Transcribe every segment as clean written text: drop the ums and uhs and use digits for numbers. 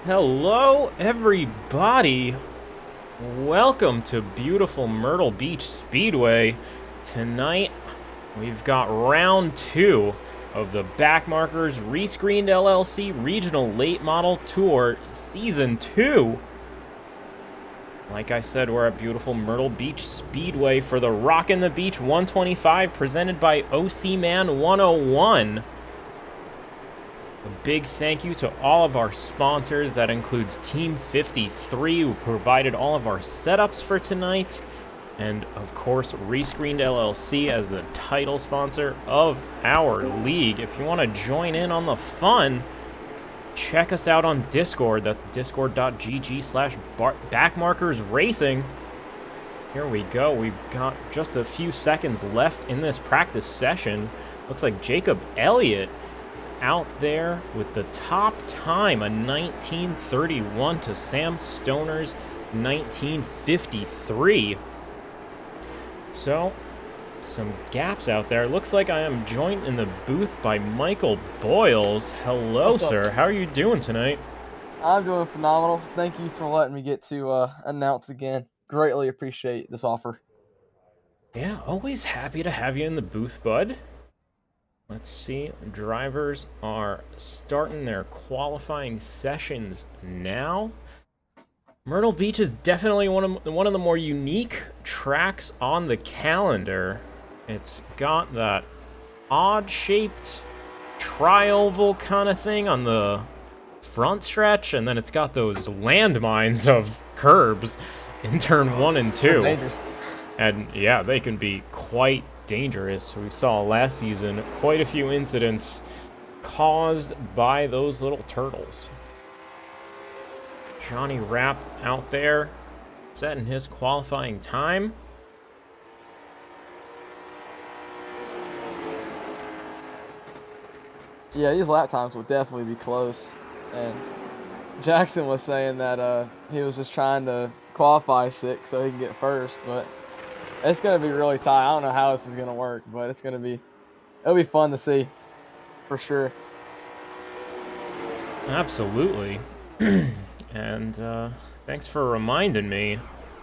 Hello, everybody. Welcome to beautiful Myrtle Beach Speedway. Tonight, we've got round 2 of the Backmarkers ReScreened LLC Regional Late Model Tour Season 2. Like I said, we're at beautiful Myrtle Beach Speedway for the Rockin' the Beach 125 presented by OCMan101. A big thank you to all of our sponsors. That includes Team 53, who provided all of our setups for tonight. And, of course, ReScreened LLC as the title sponsor of our league. If you want to join in on the fun, check us out on Discord. That's discord.gg/backmarkersracing. Here we go. We've got just a few seconds left in this practice session. Looks like Jacob Elliott is out there with the top time, a 1931 to Sam Stoner's 1953. So, some gaps out there. Looks like I am joined in the booth by Michael Boyles. Hello, sir. How are you doing tonight? I'm doing phenomenal. Thank you for letting me get to announce again. Greatly appreciate this offer. Yeah, always happy to have you in the booth, bud. Let's see, drivers are starting their qualifying sessions now. Myrtle Beach is definitely one of the more unique tracks on the calendar. It's got that odd-shaped tri-oval kind of thing on the front stretch, and then it's got those landmines of curbs in turn 1 and 2. And yeah, they can be quite dangerous. We saw last season quite a few incidents caused by those little turtles. Johnny Rapp out there setting his qualifying time. Yeah, these lap times will definitely be close. And Jackson was saying that he was just trying to qualify 6 so he can get first, but it's going to be really tight. I don't know how this is going to work, but it'll be fun to see, for sure. Absolutely. And thanks for reminding me.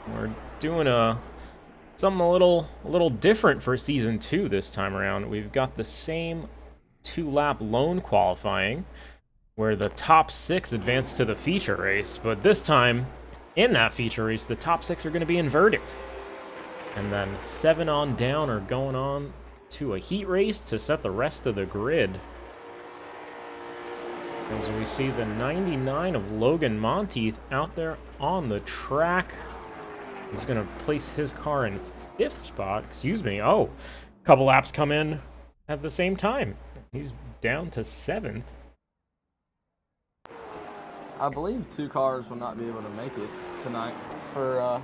We're doing something a little different for season 2 this time around. We've got the same 2-lap lone qualifying, where the top 6 advance to the feature race, but this time in that feature race, the top 6 are going to be inverted. And then 7 on down are going on to a heat race to set the rest of the grid. As we see the 99 of Logan Monteith out there on the track. He's going to place his car in 5th spot. Excuse me. Oh, a couple laps come in at the same time. He's down to 7th. I believe 2 cars will not be able to make it tonight for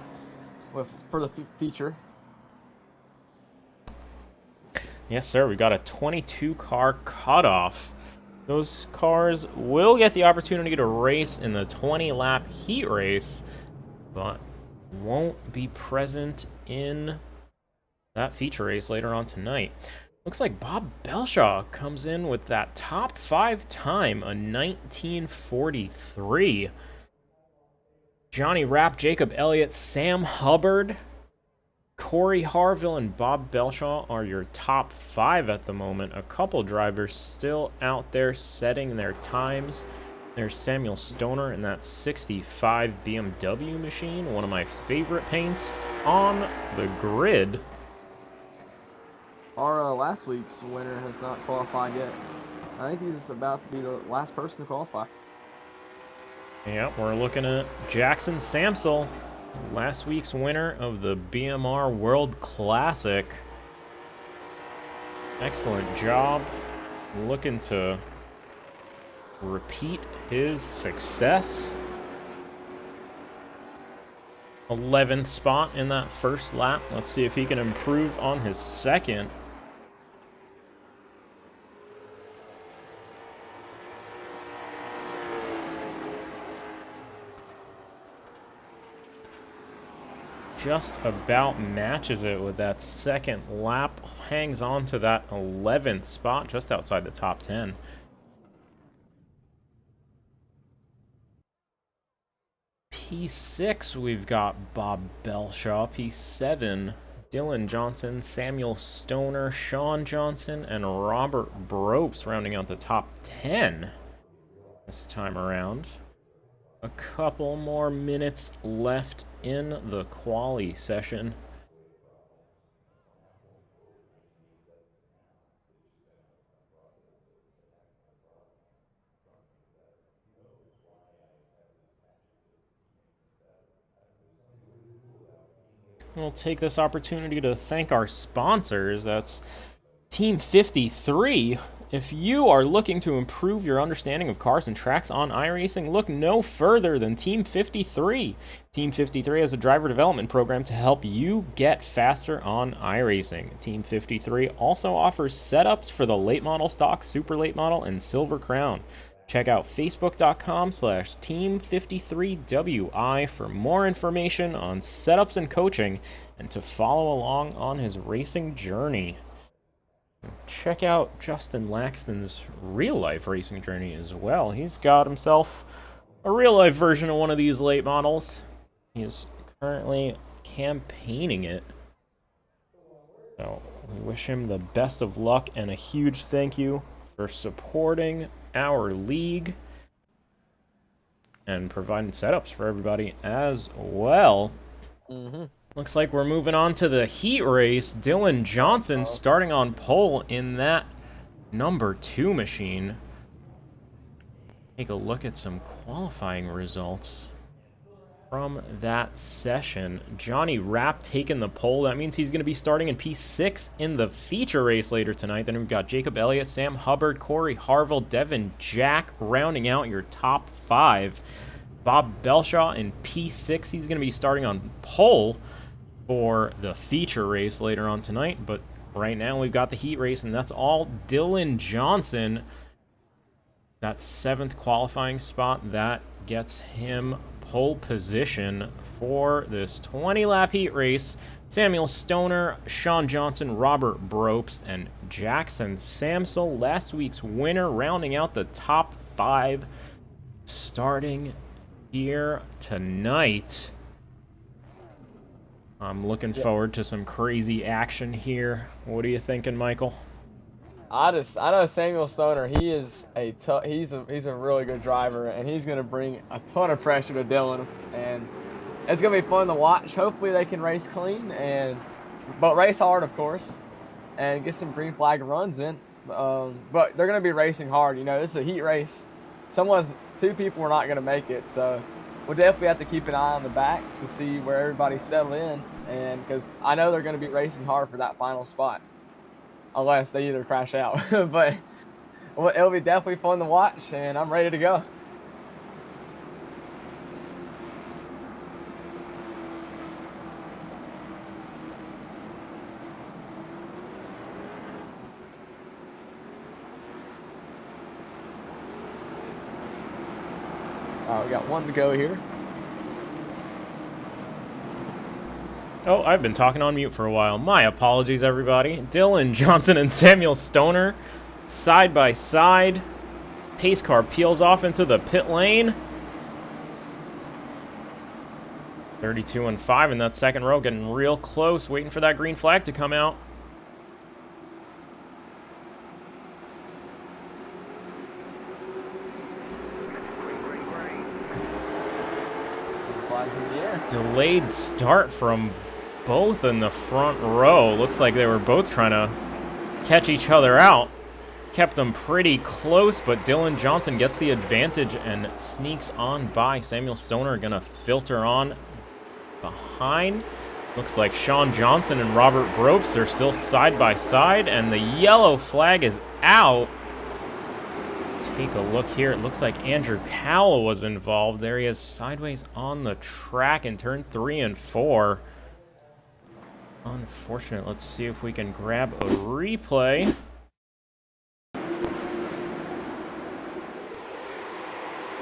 the feature. Yes, sir. We got a 22-car cutoff. Those cars will get the opportunity to race in the 20-lap heat race, but won't be present in that feature race later on tonight. Looks like Bob Belshaw comes in with that top 5 time, a 1943. Johnny Rapp, Jacob Elliott, Sam Hubbard, Corey Harville, and Bob Belshaw are your top 5 at the moment. A couple drivers still out there setting their times. There's Samuel Stoner in that 65 BMW machine, one of my favorite paints on the grid. Our last week's winner has not qualified yet. I think he's about to be the last person to qualify. Yeah, we're looking at Jackson Samsel, last week's winner of the BMR World Classic. Excellent job. Looking to repeat his success. 11th spot in that first lap. Let's see if he can improve on his second. Just about matches it with that second lap. Hangs on to that 11th spot, just outside the top 10. P6, we've got Bob Belshaw. P7, Dylan Johnson, Samuel Stoner, Sean Johnson, and Robert Bropes rounding out the top 10 this time around. A couple more minutes left in the quali session. We'll take this opportunity to thank our sponsors. That's Team 53. If you are looking to improve your understanding of cars and tracks on iRacing, look no further than Team 53. Team 53 has a driver development program to help you get faster on iRacing. Team 53 also offers setups for the late model stock, super late model, and silver crown. Check out facebook.com/Team53WI for more information on setups and coaching and to follow along on his racing journey. Check out Justin Laxton's real-life racing journey as well. He's got himself a real-life version of one of these late models. He's currently campaigning it. So we wish him the best of luck and a huge thank you for supporting our league and providing setups for everybody as well. Looks like we're moving on to the heat race. Dylan Johnson starting on pole in that number 2 machine. Take a look at some qualifying results from that session. Johnny Rapp taking the pole. That means he's going to be starting in P6 in the feature race later tonight. Then we've got Jacob Elliott, Sam Hubbard, Corey Harville, Devin Jack rounding out your top 5. Bob Belshaw in P6. He's going to be starting on pole for the feature race later on tonight. But right now we've got the heat race, and that's all Dylan Johnson. That 7th qualifying spot, that gets him pole position for this 20-lap heat race. Samuel Stoner, Sean Johnson, Robert Bropes, and Jackson Samsel, last week's winner, rounding out the top 5 starting here tonight. I'm looking forward to some crazy action here. What are you thinking, Michael? I know Samuel Stoner. He's a really good driver, and he's going to bring a ton of pressure to Dylan, and it's going to be fun to watch. Hopefully they can race clean but race hard, of course, and get some green flag runs in. But they're going to be racing hard. You know, this is a heat race. 2 people are not going to make it, so we'll definitely have to keep an eye on the back to see where everybody's settled in, and because I know they're going to be racing hard for that final spot. Unless they either crash out. But it'll be definitely fun to watch, and I'm ready to go. All right, we got one to go here. Oh, I've been talking on mute for a while. My apologies, everybody. Dylan Johnson and Samuel Stoner, side by side. Pace car peels off into the pit lane. 32 and 5 in that second row, getting real close, waiting for that green flag to come out. Flags in the air. Delayed start from both in the front row. Looks like they were both trying to catch each other out. Kept them pretty close, but Dylan Johnson gets the advantage and sneaks on by. Samuel Stoner gonna filter on behind. Looks like Sean Johnson and Robert Bropes are still side by side, and the yellow flag is out. Take a look here. It looks like Andrew Cowell was involved. There he is, sideways on the track in turn 3 and 4. Unfortunate. Let's see if we can grab a replay.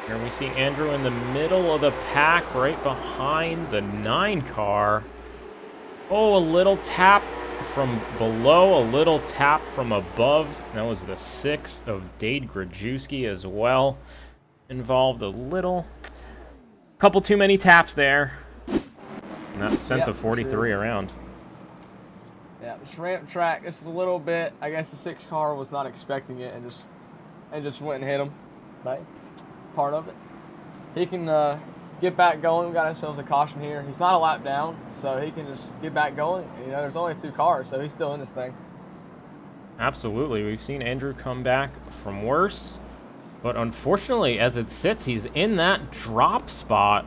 Here we see Andrew in the middle of the pack, right behind the 9 car. Oh, a little tap from below, a little tap from above. That was the 6 of Dade Grajewski as well. Involved a Couple too many taps there. And that sent the 43 around. Yeah, just ramp track just a little bit. I guess the 6 car was not expecting it and just went and hit him. But part of it. He can get back going. We got ourselves a caution here. He's not a lap down, so he can just get back going. You know, there's only 2 cars, so he's still in this thing. Absolutely. We've seen Andrew come back from worse. But unfortunately, as it sits, he's in that drop spot.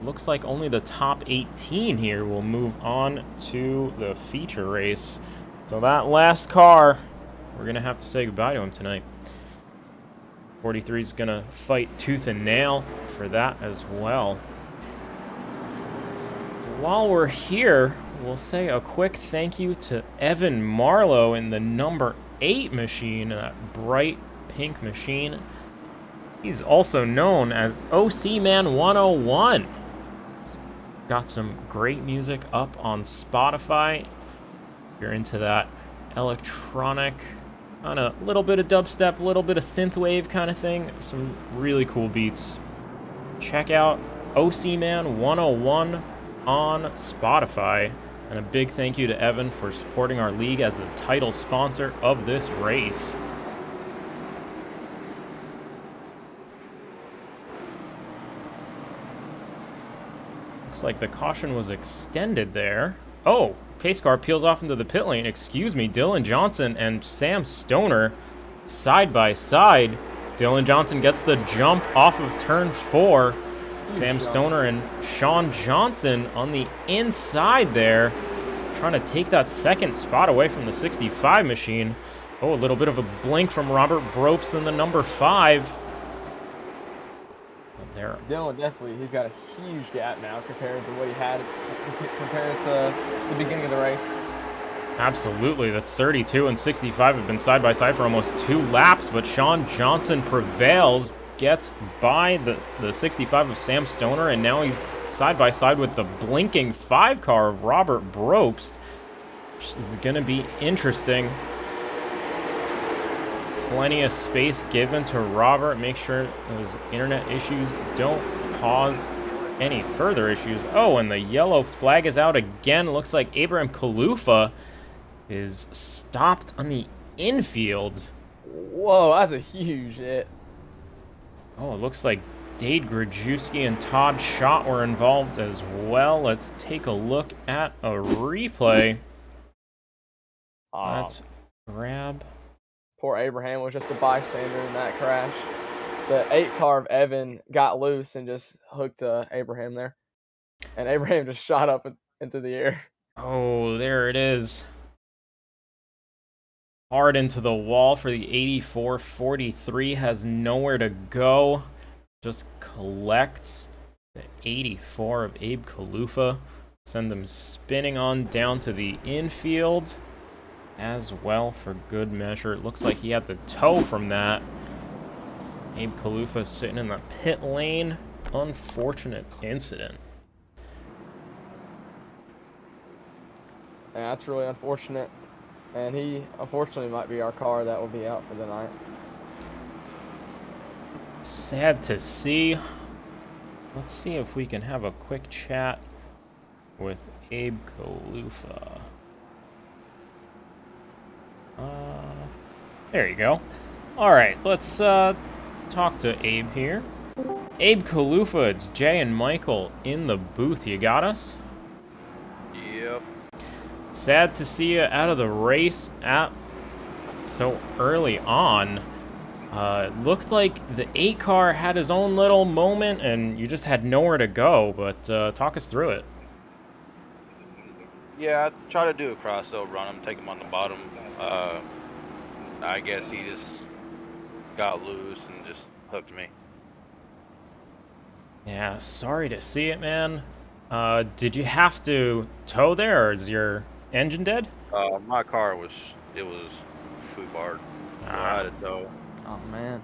Looks like only the top 18 here will move on to the feature race. So that last car, we're going to have to say goodbye to him tonight. 43 is going to fight tooth and nail for that as well. While we're here, we'll say a quick thank you to Evan Marlowe in the number 8 machine, that bright pink machine. He's also known as OCMan101. Got some great music up on Spotify. If you're into that electronic, on a little bit of dubstep, a little bit of synthwave kind of thing, some really cool beats. Check out OCMan101 on Spotify. And a big thank you to Evan for supporting our league as the title sponsor of this race. Looks like the caution was extended there. Oh, pace car peels off into the pit lane. Excuse me, Dylan Johnson and Sam Stoner side by side. Dylan Johnson gets the jump off of turn 4. Sam Stoner and Sean Johnson on the inside there, trying to take that second spot away from the 65 machine. Oh, a little bit of a blink from Robert Bropst in the number 5. There. Dylan definitely, he's got a huge gap now compared to what he had compared to the beginning of the race. Absolutely. The 32 and 65 have been side by side for almost 2 laps, but Sean Johnson prevails, gets by the 65 of Sam Stoner, and now he's side by side with the blinking 5 car of Robert Bropst, which is going to be interesting. Plenty of space given to Robert. Make sure those internet issues don't cause any further issues. Oh, and the yellow flag is out again. Looks like Abraham Kalufa is stopped on the infield. Whoa, that's a huge hit. Oh, it looks like Dade Grajewski and Todd Schott were involved as well. Let's take a look at a replay. Let's grab... Poor Abraham was just a bystander in that crash. The 8 car of Evan got loose and just hooked Abraham there. And Abraham just shot up into the air. Oh, there it is. Hard into the wall for the 84. 43 has nowhere to go. Just collects the 84 of Abe Kalufa. Send him spinning on down to the infield as well for good measure. It looks like he had to tow from that. Abe Kalufa sitting in the pit lane. Unfortunate incident. Yeah, that's really unfortunate. And he, unfortunately, might be our car that will be out for the night. Sad to see. Let's see if we can have a quick chat with Abe Kalufa. There you go. Alright, let's talk to Abe here. Abe Kalufa, it's Jay and Michael in the booth. You got us? Yep. Sad to see you out of the race so early on. Looked like the 8 car had his own little moment and you just had nowhere to go, but talk us through it. Yeah, I try to do a crossover on him, take him on the bottom. I guess he just got loose and just hooked me. Yeah, sorry to see it, man. Did you have to tow there, or is your engine dead? My car was foobarred, so I had to tow. Oh, man.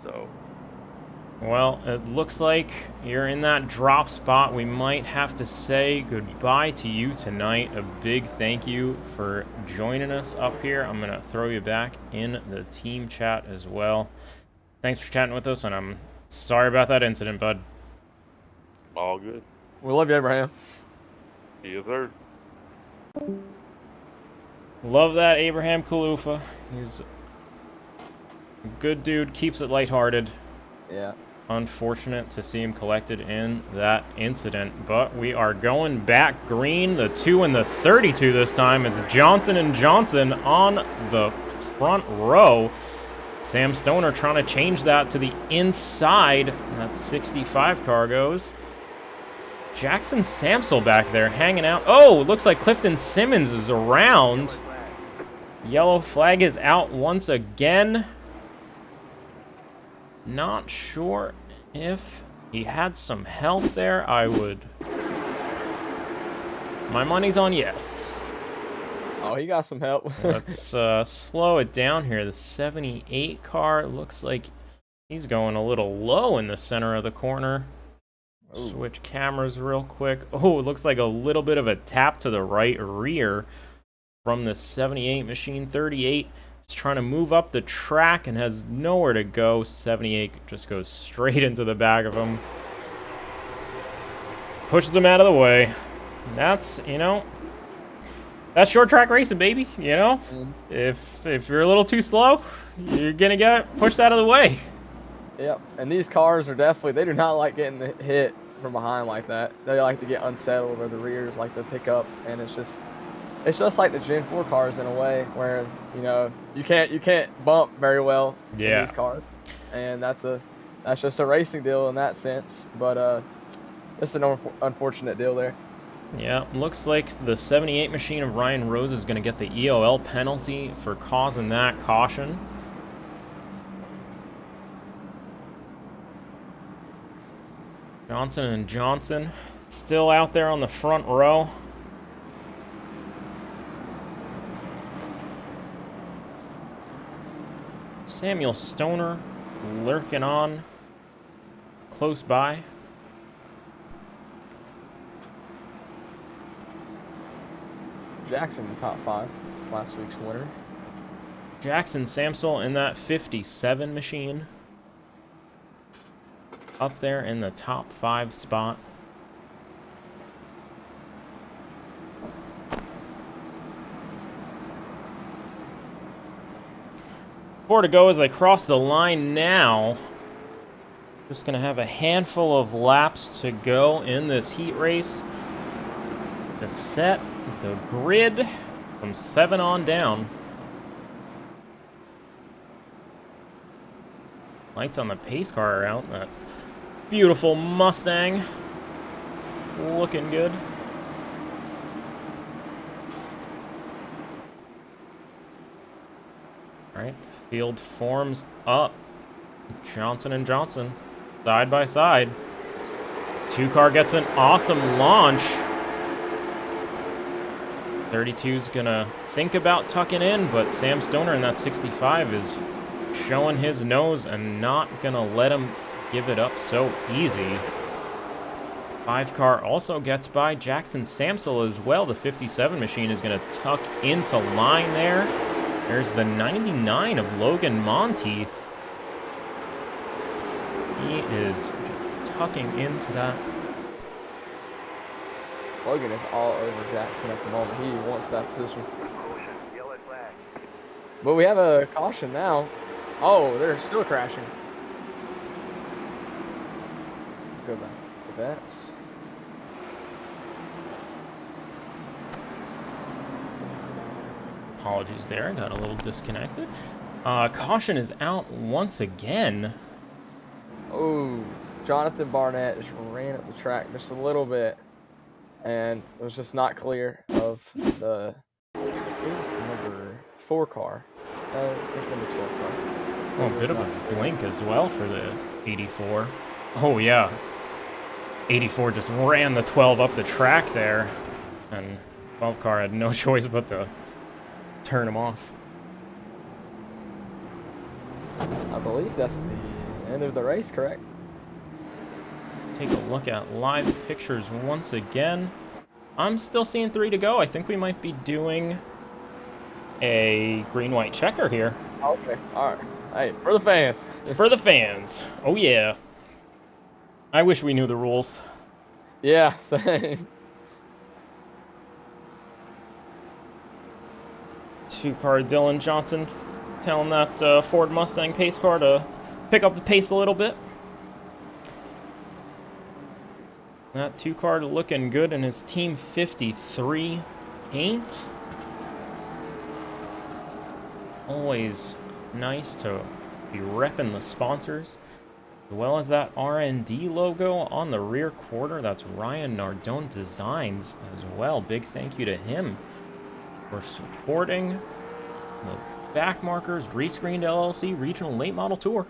So. Well, it looks like you're in that drop spot. We might have to say goodbye to you tonight. A big thank you for joining us up here. I'm going to throw you back in the team chat as well. Thanks for chatting with us, and I'm Sorry about that incident, bud. All good. We love you, Abraham. Yes, sir. Love that Abraham Kalufa. He's a good dude, keeps it lighthearted. Yeah. Unfortunate to see him collected in that incident, but we are going back green, the 2 and the 32 this time. It's Johnson and Johnson on the front row. Sam Stoner trying to change that to the inside. That 65 car goes. Jackson Samsel back there hanging out. Oh, it looks like Clifton Simmons is around. Yellow flag is out once again. Not sure if he had some help there. My money's on yes. Oh, he got some help. Let's slow it down here. The 78 car looks like he's going a little low in the center of the corner. Ooh. Switch cameras real quick. Oh, it looks like a little bit of a tap to the right rear from the 78 machine. 38 is trying to move up the track and has nowhere to go. 78 just goes straight into the back of him. Pushes him out of the way. That's, you know, that's short track racing, baby. You know, if you're a little too slow, you're gonna get pushed out of the way. Yep. And these cars are definitely, they do not like getting hit from behind like that. They like to get unsettled, or the rears like to pick up, and it's just like the Gen 4 cars in a way, where, you know, you can't bump very well in these cars, and that's just a racing deal in that sense. But it's an unfortunate deal there. Yeah, looks like the 78 machine of Ryan Rose is going to get the EOL penalty for causing that caution. Johnson and Johnson still out there on the front row. Samuel Stoner lurking on close by. Jackson in top 5, last week's winner. Jackson Samsel in that 57 machine. Up there in the top 5 spot. More to go as they cross the line now. Just going to have a handful of laps to go in this heat race to set the grid from 7 on down. Lights on the pace car are out. That beautiful Mustang looking good. All right, the field forms up. Johnson and Johnson, side by side. 2 car gets an awesome launch. 32's gonna think about tucking in, but Sam Stoner in that 65 is showing his nose and not gonna let him give it up so easy. 5 car also gets by Jackson Samsel as well. The 57 machine is gonna tuck into line there. There's the 99 of Logan Monteith. He is tucking into that. Logan is all over Jackson at the moment. He wants that position. But we have a caution now. Oh, they're still crashing. Go back to that. Apologies there, I got a little disconnected. Caution is out once again. Oh, Jonathan Barnett just ran up the track just a little bit, and it was just not clear of the, what was the number 4 car? I think number 12 car. Oh, a bit of a blink as well for the 84. Oh yeah, 84 just ran the 12 up the track there, and 12 car had no choice but to turn him off. I believe that's the end of the race, correct? Take a look at live pictures once again. I'm still seeing 3 to go. I think we might be doing a green-white checker here. Okay, all right. Hey, for the fans. For the fans. Oh, yeah. I wish we knew the rules. Yeah, same. Two-car Dylan Johnson telling that Ford Mustang pace car to pick up the pace a little bit. That two-car looking good in his Team 53 paint. Always nice to be repping the sponsors, as well as that R&D logo on the rear quarter. That's Ryan Nardone Designs as well. Big thank you to him for supporting the Backmarkers ReScreened LLC Regional Late Model Tour.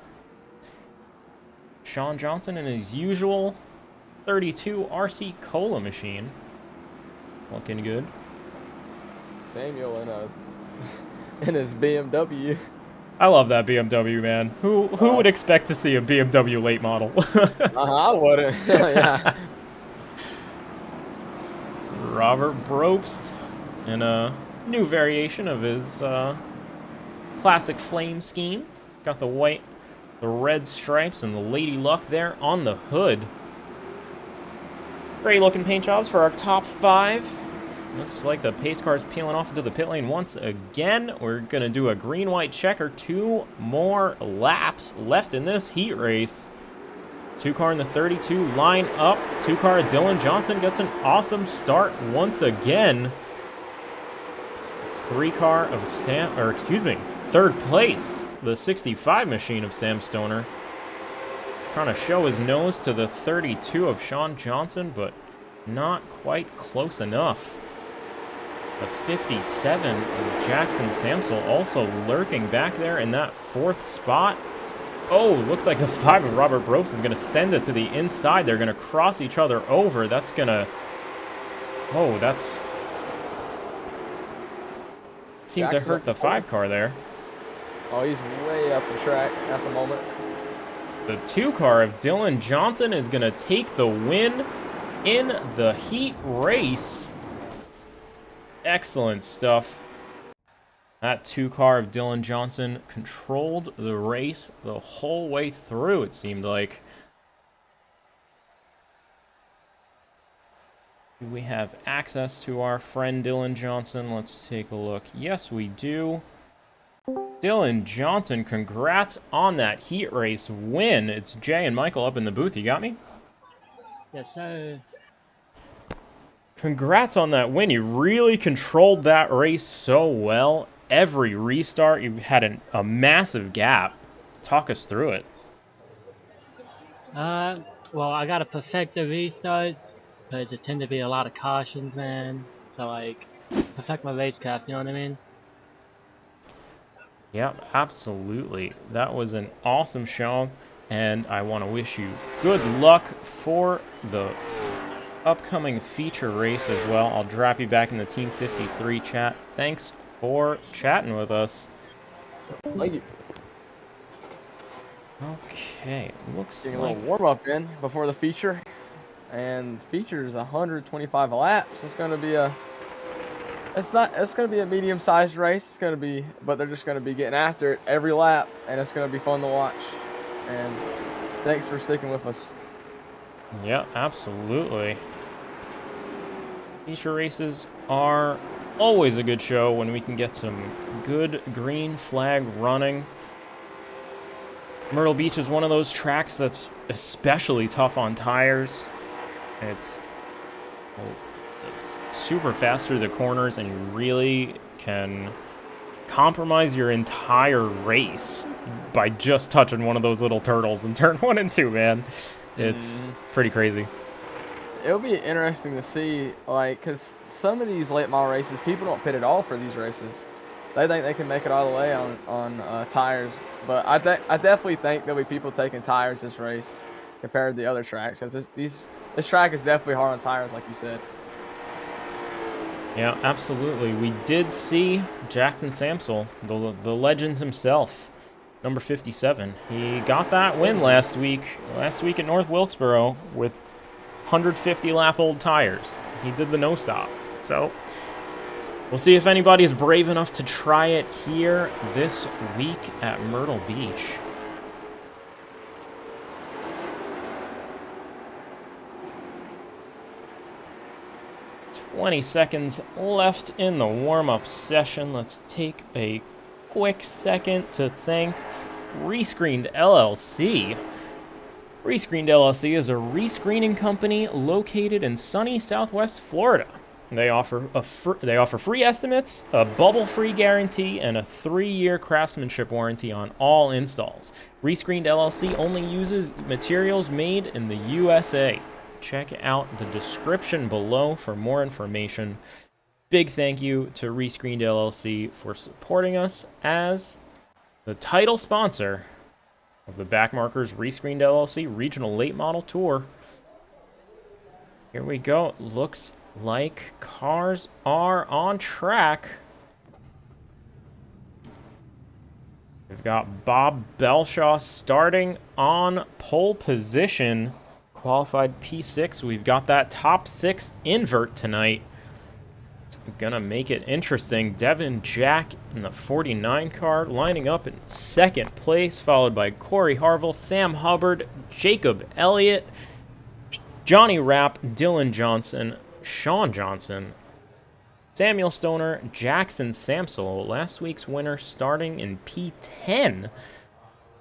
Sean Johnson in his usual 32 RC Cola machine. Looking good. Samuel in his BMW. I love that BMW, man. Who would expect to see a BMW late model? I wouldn't. Yeah. Robert Brobst in a new variation of his classic flame scheme. He's got the white, the red stripes, and the Lady Luck there on the hood. Great looking paint jobs for our top 5. Looks like the pace car is peeling off into the pit lane once again. We're going to do a green-white checker. 2 more laps left in this heat race. 2-car in the 32 line up. 2-car Dylan Johnson gets an awesome start once again. 3-car of third place. The 65 machine of Sam Stoner. Trying to show his nose to the 32 of Sean Johnson, but not quite close enough. The 57 of Jackson Samsel also lurking back there in that 4th spot. Oh, looks like the 5 of Robert Brobst is going to send it to the inside. They're going to cross each other over. That's going to... Oh, that's... Seemed to hurt the 5-car there. Oh, he's way up the track at the moment. The 2-car of Dylan Johnson is going to take the win in the heat race. Excellent stuff. That 2-car of Dylan Johnson controlled the race the whole way through, it seemed like. Do we have access to our friend Dylan Johnson? Let's take a look. Yes, we do. Dylan Johnson, congrats on that heat race win. It's Jay and Michael up in the booth. You got me? Yes, sir. Congrats on that win. You really controlled that race so well. Every restart, you had a massive gap. Talk us through it. Well, I got to perfect the restart, but there tend to be a lot of cautions, man. So, like, perfect my racecraft, you know what I mean? Yeah, absolutely. That was an awesome show, and I want to wish you good luck for the upcoming feature race as well. I'll drop you back in the Team 53 chat. Thanks for chatting with us. Thank you. Okay, looks Getting like... a little warm-up in before the feature. And feature is 125 laps. It's going to be a... It's going to be a medium-sized race. It's going to be... But they're just going to be getting after it every lap. And it's going to be fun to watch. And thanks for sticking with us. Yeah, absolutely. Feature races are always a good show when we can get some good green flag running. Myrtle Beach is one of those tracks that's especially tough on tires. It's super fast through the corners, and you really can compromise your entire race by just touching one of those little turtles in turn 1 and 2, man. It's pretty crazy. It'll be interesting to see, like, because some of these late model races, people don't pit at all for these races. They think they can make it all the way on tires. But I definitely think there'll be people taking tires this race compared to the other tracks, because this track is definitely hard on tires, like you said. Yeah, absolutely. We did see Jackson Samsel, the legend himself, number 57. He got that win last week at North Wilkesboro with 150 lap old tires. He did the no stop. So we'll see if anybody is brave enough to try it here this week at Myrtle Beach. 20 seconds left in the warm-up session. Let's take a quick second to thank ReScreened LLC. ReScreened LLC is a rescreening company located in sunny Southwest Florida. They offer free estimates, a bubble-free guarantee, and a 3-year craftsmanship warranty on all installs. ReScreened LLC only uses materials made in the USA. Check out the description below for more information. Big thank you to ReScreened LLC for supporting us as the title sponsor of the Backmarkers ReScreened LLC Regional Late Model Tour. Here we go. Looks like cars are on track. We've got Bob Belshaw starting on pole position. Qualified P6. We've got that top 6 invert tonight. It's gonna make it interesting. Devin Jack in the 49 car lining up in 2nd place, followed by Corey Harville, Sam Hubbard, Jacob Elliott, Johnny Rapp, Dylan Johnson, Sean Johnson, Samuel Stoner, Jackson Samsel, last week's winner starting in P10.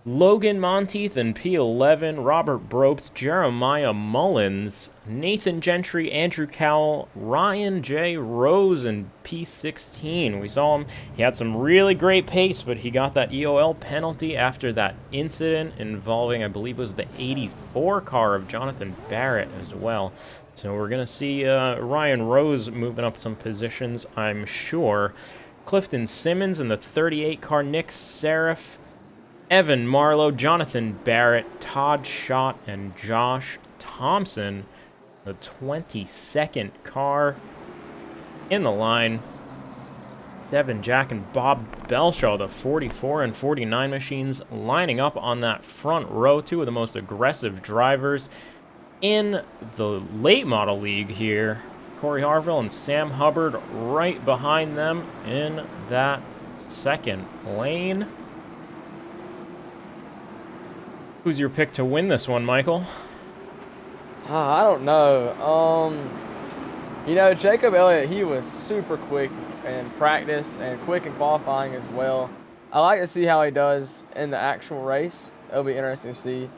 Logan Monteith in P11, Robert Bropes, Jeremiah Mullins, Nathan Gentry, Andrew Cowell, Ryan J. Rose in P16. We saw him. He had some really great pace, but he got that EOL penalty after that incident involving, I believe it was the 84 car of Jonathan Barrett as well. So we're going to see Ryan Rose moving up some positions, I'm sure. Clifton Simmons in the 38 car, Nick Seraph, Evan Marlowe, Jonathan Barrett, Todd Schott, and Josh Thompson, the 22nd car in the line. Devin Jack and Bob Belshaw, the 44 and 49 machines, lining up on that front row. 2 of the most aggressive drivers in the late model league here. Corey Harville and Sam Hubbard right behind them in that 2nd lane. Who's your pick to win this one, Michael? I don't know. You know, Jacob Elliott, he was super quick in practice and quick in qualifying as well. I like to see how he does in the actual race. It'll be interesting to see.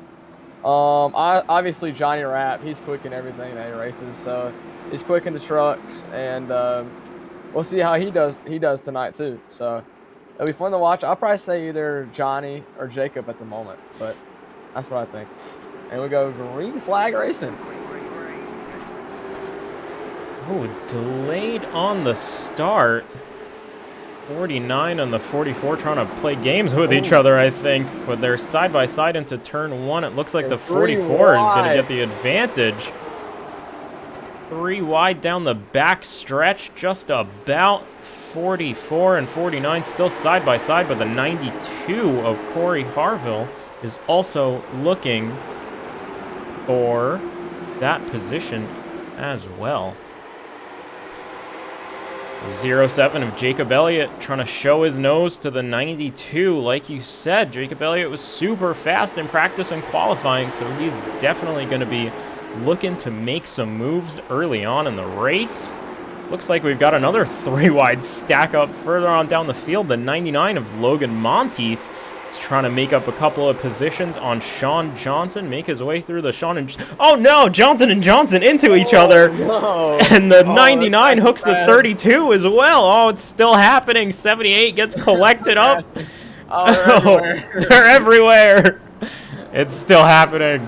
Obviously Johnny Rapp, he's quick in everything that he races, so he's quick in the trucks, and we'll see how he does tonight too. So it'll be fun to watch. I'll probably say either Johnny or Jacob at the moment, but that's what I think. And we go green flag racing. Oh, delayed on the start. 49 and the 44 trying to play games with each other, I think. But they're side by side into turn 1. It looks like the 44 is going to get the advantage. 3 wide down the back stretch, just about. 44 and 49 still side by side, but the 92 of Corey Harville is also looking for that position as well. 07 of Jacob Elliott trying to show his nose to the 92. Like you said, Jacob Elliott was super fast in practice and qualifying, so he's definitely going to be looking to make some moves early on in the race. Looks like we've got another 3 wide stack up further on down the field. The 99 of Logan Monteith is trying to make up a couple of positions on Sean Johnson, make his way through the Sean and... Oh no, Johnson and Johnson into each other. No. And the 99 hooks the 32 as well. Oh, it's still happening. 78 gets collected up. They're everywhere. It's still happening.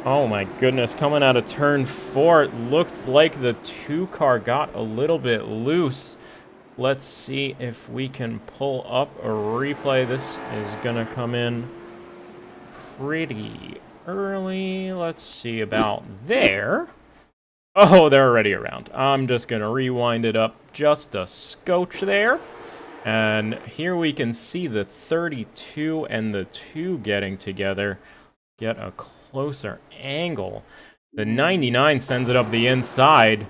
Oh my goodness, coming out of turn 4, it looks like the 2 car got a little bit loose. Let's see if we can pull up a replay. This is gonna come in pretty early. Let's see about there. Oh, they're already around. I'm just gonna rewind it up just a scotch there. And here we can see the 32 and the 2 getting together. Get a closer angle. The 99 sends it up the inside.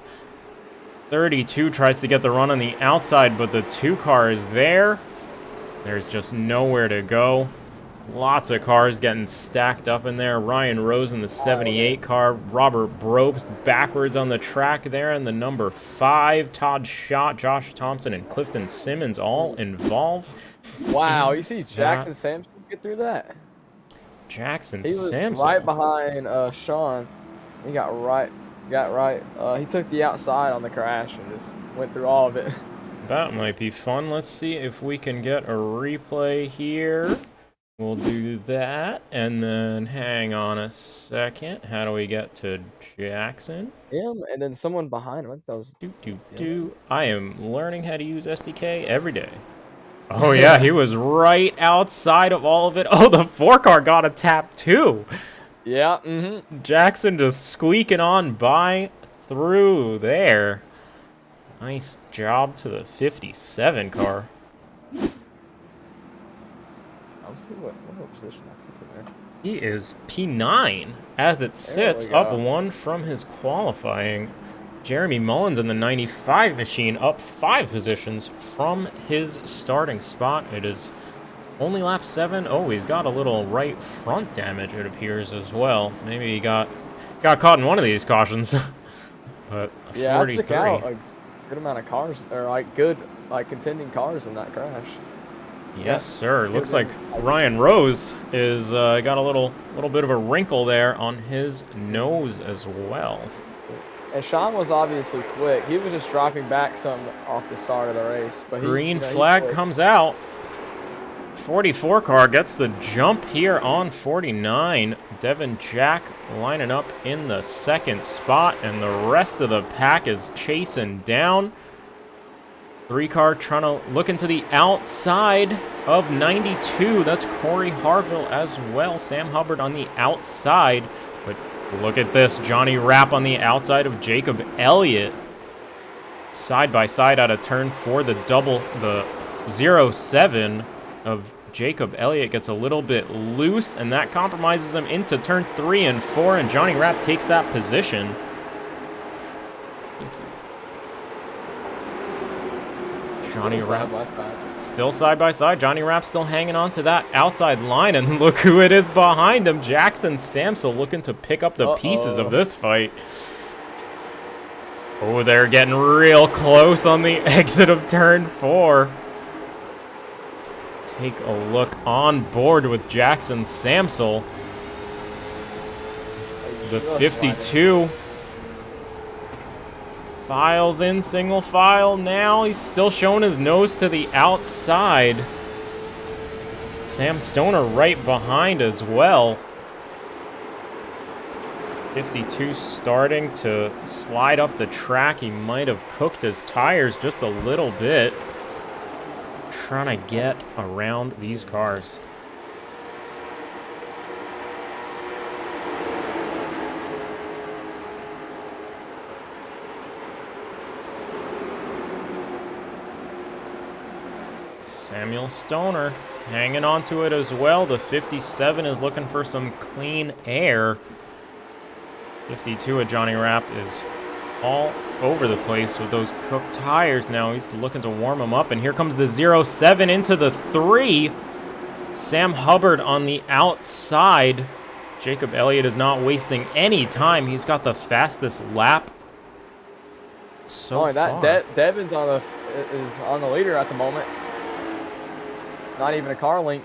32 tries to get the run on the outside, but the 2 car is there. There's just nowhere to go. Lots of cars getting stacked up in there. Ryan Rose in the 78 car. Robert Brobst backwards on the track there in the number 5. Todd Schott, Josh Thompson, and Clifton Simmons all involved. Wow, you see Jackson Sampson get through that? Jackson He was Sampson. right behind Sean. He got right. He took the outside on the crash and just went through all of it. That might be fun. Let's see if we can get a replay here. We'll do that, and then hang on a second. How do we get to Jackson? Him, and then someone behind him. I think that was I am learning how to use SDK every day. Oh yeah, he was right outside of all of it. Oh, the 4-car got a tap too. Yeah, Jackson just squeaking on by through there. Nice job to the 57 car. I'll see what position that puts him in. He is P9 as it sits, up 1 from his qualifying. Jeremy Mullins in the 95 machine up 5 positions from his starting spot. It is only lap 7. Oh, he's got a little right front damage, it appears, as well. Maybe he got caught in one of these cautions. But yeah, 43. I took out a good amount of cars, or good contending cars in that crash. Yes, sir. Looks like Ryan Rose is got a little bit of a wrinkle there on his nose as well. And Sean was obviously quick. He was just dropping back some off the start of the race. But Green flag comes out. 44 car gets the jump here on 49. Devin Jack lining up in the 2nd spot, and the rest of the pack is chasing down. 3-car trying to look into the outside of 92. That's Corey Harville as well. Sam Hubbard on the outside. But look at this. Johnny Rapp on the outside of Jacob Elliott. Side by side out of turn 4. The 0-7 of Jacob Elliott gets a little bit loose, and that compromises him into turn 3 and 4. And Johnny Rapp takes that position. Johnny Rapp still side by side. Johnny Rapp still hanging on to that outside line, and look who it is behind him. Jackson Sampson looking to pick up the pieces of this fight. Oh, they're getting real close on the exit of turn 4. Let's take a look on board with Jackson Sampson. The 52. Files in single file now. He's still showing his nose to the outside. Sam Stoner right behind as well. 52 starting to slide up the track. He might have cooked his tires just a little bit. Trying to get around these cars. Samuel Stoner hanging on to it as well. The 57 is looking for some clean air. 52 of Johnny Rapp is all over the place with those cooked tires now. He's looking to warm them up, and here comes the 0-7 into the 3. Sam Hubbard on the outside. Jacob Elliott is not wasting any time. He's got the fastest lap so far. Devin's is on the leader at the moment. Not even a car link.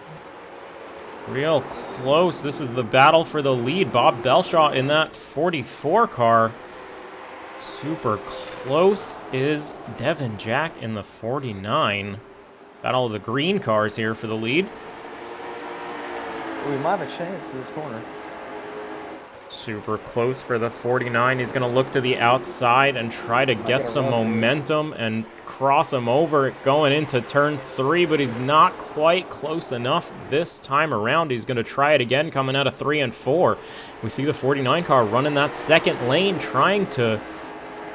Real close. This is the battle for the lead. Bob Belshaw in that 44 car. Super close is Devin Jack in the 49. Battle of the green cars here for the lead. We might have a chance in this corner. Super close for the 49. He's going to look to the outside and try to get some momentum and cross him over going into turn 3, but he's not quite close enough this time around. He's going to try it again coming out of 3 and 4. We see the 49 car running that second lane, trying to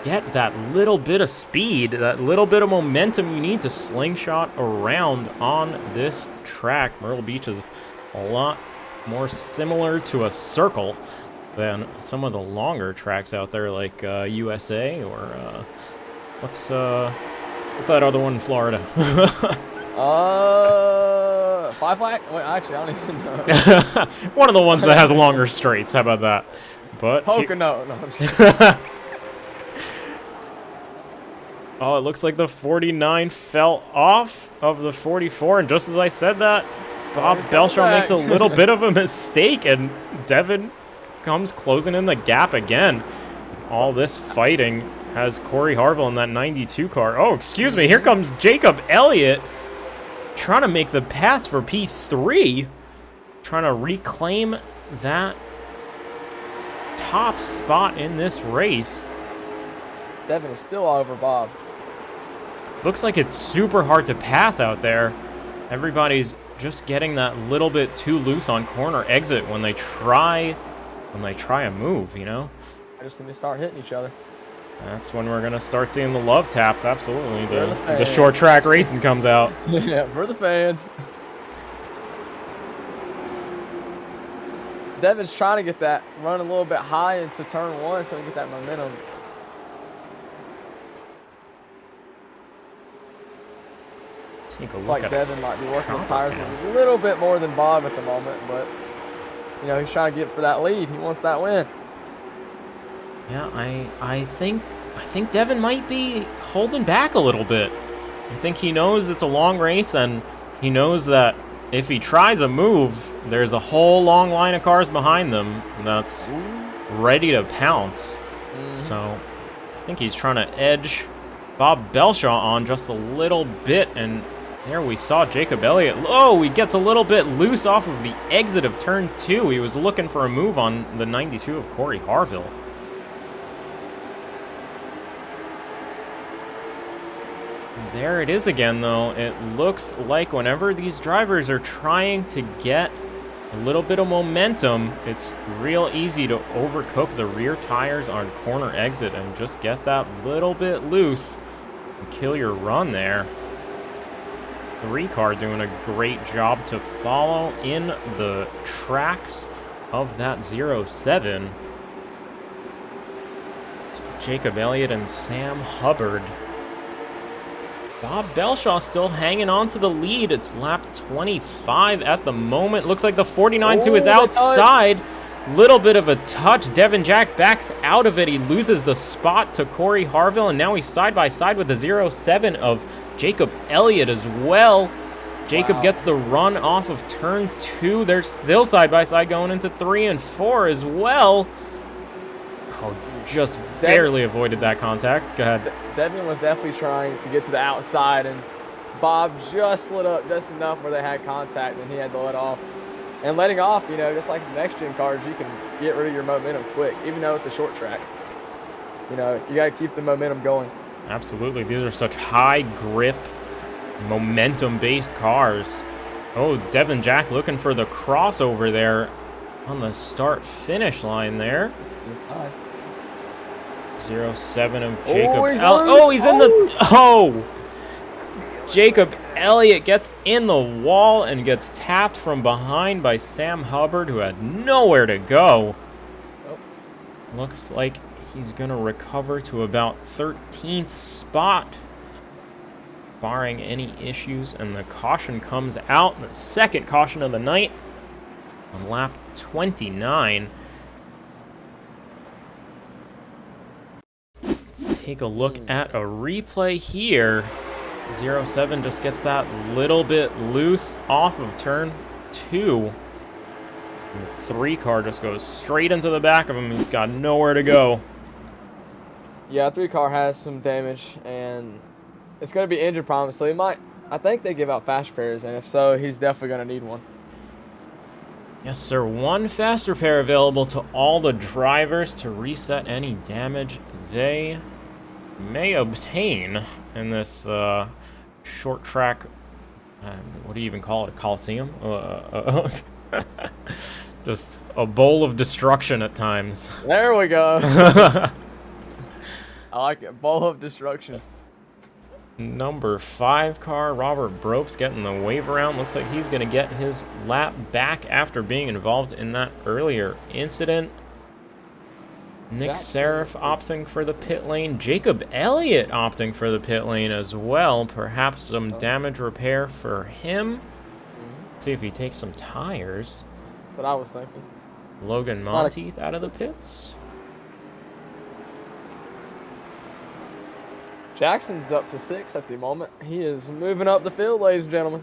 get that little bit of speed, that little bit of momentum you need to slingshot around on this track. Myrtle Beach is a lot more similar to a circle than some of the longer tracks out there, like USA or what's that other one in Florida? 5 flag? Wait, actually, I don't even know. One of the ones that has longer straights. How about that? But Pocono. No, I'm just oh, it looks like the 49 fell off of the 44, and just as I said that, Bob Belshaw makes a little bit of a mistake, and Devin comes closing in the gap again. All this fighting has Corey Harville in that 92 car. Oh, excuse me, here comes Jacob Elliott trying to make the pass for P3, trying to reclaim that top spot in this race. Devin is still over Bob. Looks like it's super hard to pass out there. Everybody's just getting that little bit too loose on corner exit when they try a move, you know? I just need to start hitting each other. That's when we're gonna start seeing the love taps. Absolutely, the short track racing comes out. Yeah, for the fans. Devin's trying to get that run a little bit high into turn 1 so we get that momentum. Take a look Like at Devin might be working his Chopper tires cam. a little bit more than Bob at the moment, but you know he's trying to get for that lead. He wants that win. Yeah, I think Devin might be holding back a little bit. I think he knows it's a long race, and he knows that if he tries a move, there's a whole long line of cars behind them that's ready to pounce. So I think he's trying to edge Bob Belshaw on just a little bit, and there we saw Jacob Elliott. Oh, he gets a little bit loose off of the exit of turn 2. He was looking for a move on the 92 of Corey Harville. There it is again, though. It looks like whenever these drivers are trying to get a little bit of momentum, it's real easy to overcook the rear tires on corner exit and just get that little bit loose and kill your run there. 3 car doing a great job to follow in the tracks of that 07. Jacob Elliott and Sam Hubbard. Bob Belshaw still hanging on to the lead. It's lap 25 at the moment. Looks like the 49-2 is outside. Little bit of a touch. Devin Jack backs out of it. He loses the spot to Corey Harville, and now he's side by side with the 07 of Jacob Elliott as well. Jacob gets the run off of turn 2. They're still side by side going into 3 and 4 as well. Oh, just barely avoided that contact. Go ahead. Devin was definitely trying to get to the outside, and Bob just slid up just enough where they had contact, and he had to let off. And letting off, you know, just like the next-gen cars, you can get rid of your momentum quick, even though it's a short track. You know, you got to keep the momentum going. Absolutely. These are such high-grip, momentum-based cars. Oh, Devin Jack looking for the crossover there on the start-finish line there. 07 of Jacob. He's in the. Oh! Jacob Elliott gets in the wall and gets tapped from behind by Sam Hubbard, who had nowhere to go. Looks like he's going to recover to about 13th spot, barring any issues, and the caution comes out. The second caution of the night on lap 29. Let's take a look at a replay here. 07 just gets that little bit loose off of turn 2. And the 3 car just goes straight into the back of him. He's got nowhere to go. Yeah, 3 car has some damage, and it's going to be engine problems, so he might. I think they give out fast repairs, and if so, he's definitely going to need one. Yes, sir. 1 fast repair available to all the drivers to reset any damage they may obtain in this short track. What do you even call it? A coliseum? Just a bowl of destruction at times. There we go. I like it. Bowl of destruction. Number 5 car, Robert Bropes, getting the wave around. Looks like he's going to get his lap back after being involved in that earlier incident. Nick Serif opting for the pit lane. Jacob Elliott opting for the pit lane as well. Perhaps some damage repair for him. See if he takes some tires. What I was thinking. Logan Not a- Monteith out of the pits. Jackson's up to 6 at the moment. He is moving up the field, ladies and gentlemen.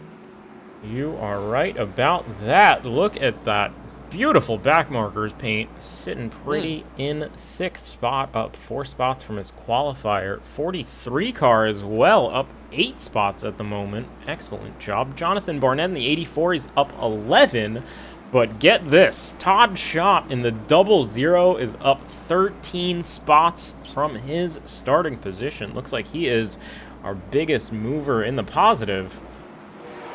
You are right about that. Look at that beautiful backmarkers paint, sitting pretty in 6th spot, up 4 spots from his qualifier. 43 car as well, up 8 spots at the moment. Excellent job. Jonathan Barnett in the 84 is up 11. But get this, Todd Schott in the 00 is up 13 spots from his starting position. Looks like he is our biggest mover in the positive.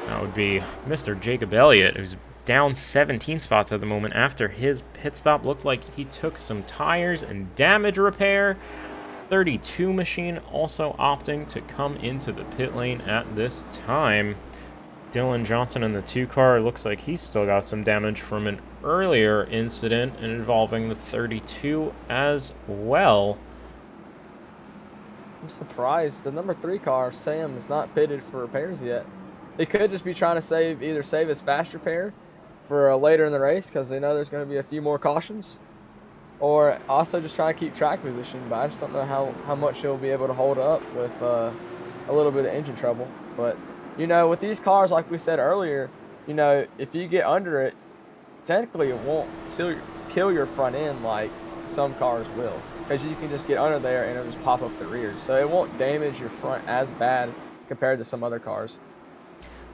That would be Mr. Jacob Elliott, who's down 17 spots at the moment after his pit stop. Looked like he took some tires and damage repair. 32 machine also opting to come into the pit lane at this time. Dylan Johnson in the 2 car looks like he's still got some damage from an earlier incident involving the 32 as well. I'm surprised the number 3 car, Sam, is not pitted for repairs yet. He could just be trying to either save his fast repair for later in the race because they know there's going to be a few more cautions, or also just trying to keep track position. But I just don't know how much he'll be able to hold up with a little bit of engine trouble. But you know, with these cars, like we said earlier, you know, if you get under it, technically it won't kill your front end like some cars will, because you can just get under there and it'll just pop up the rear. So it won't damage your front as bad compared to some other cars.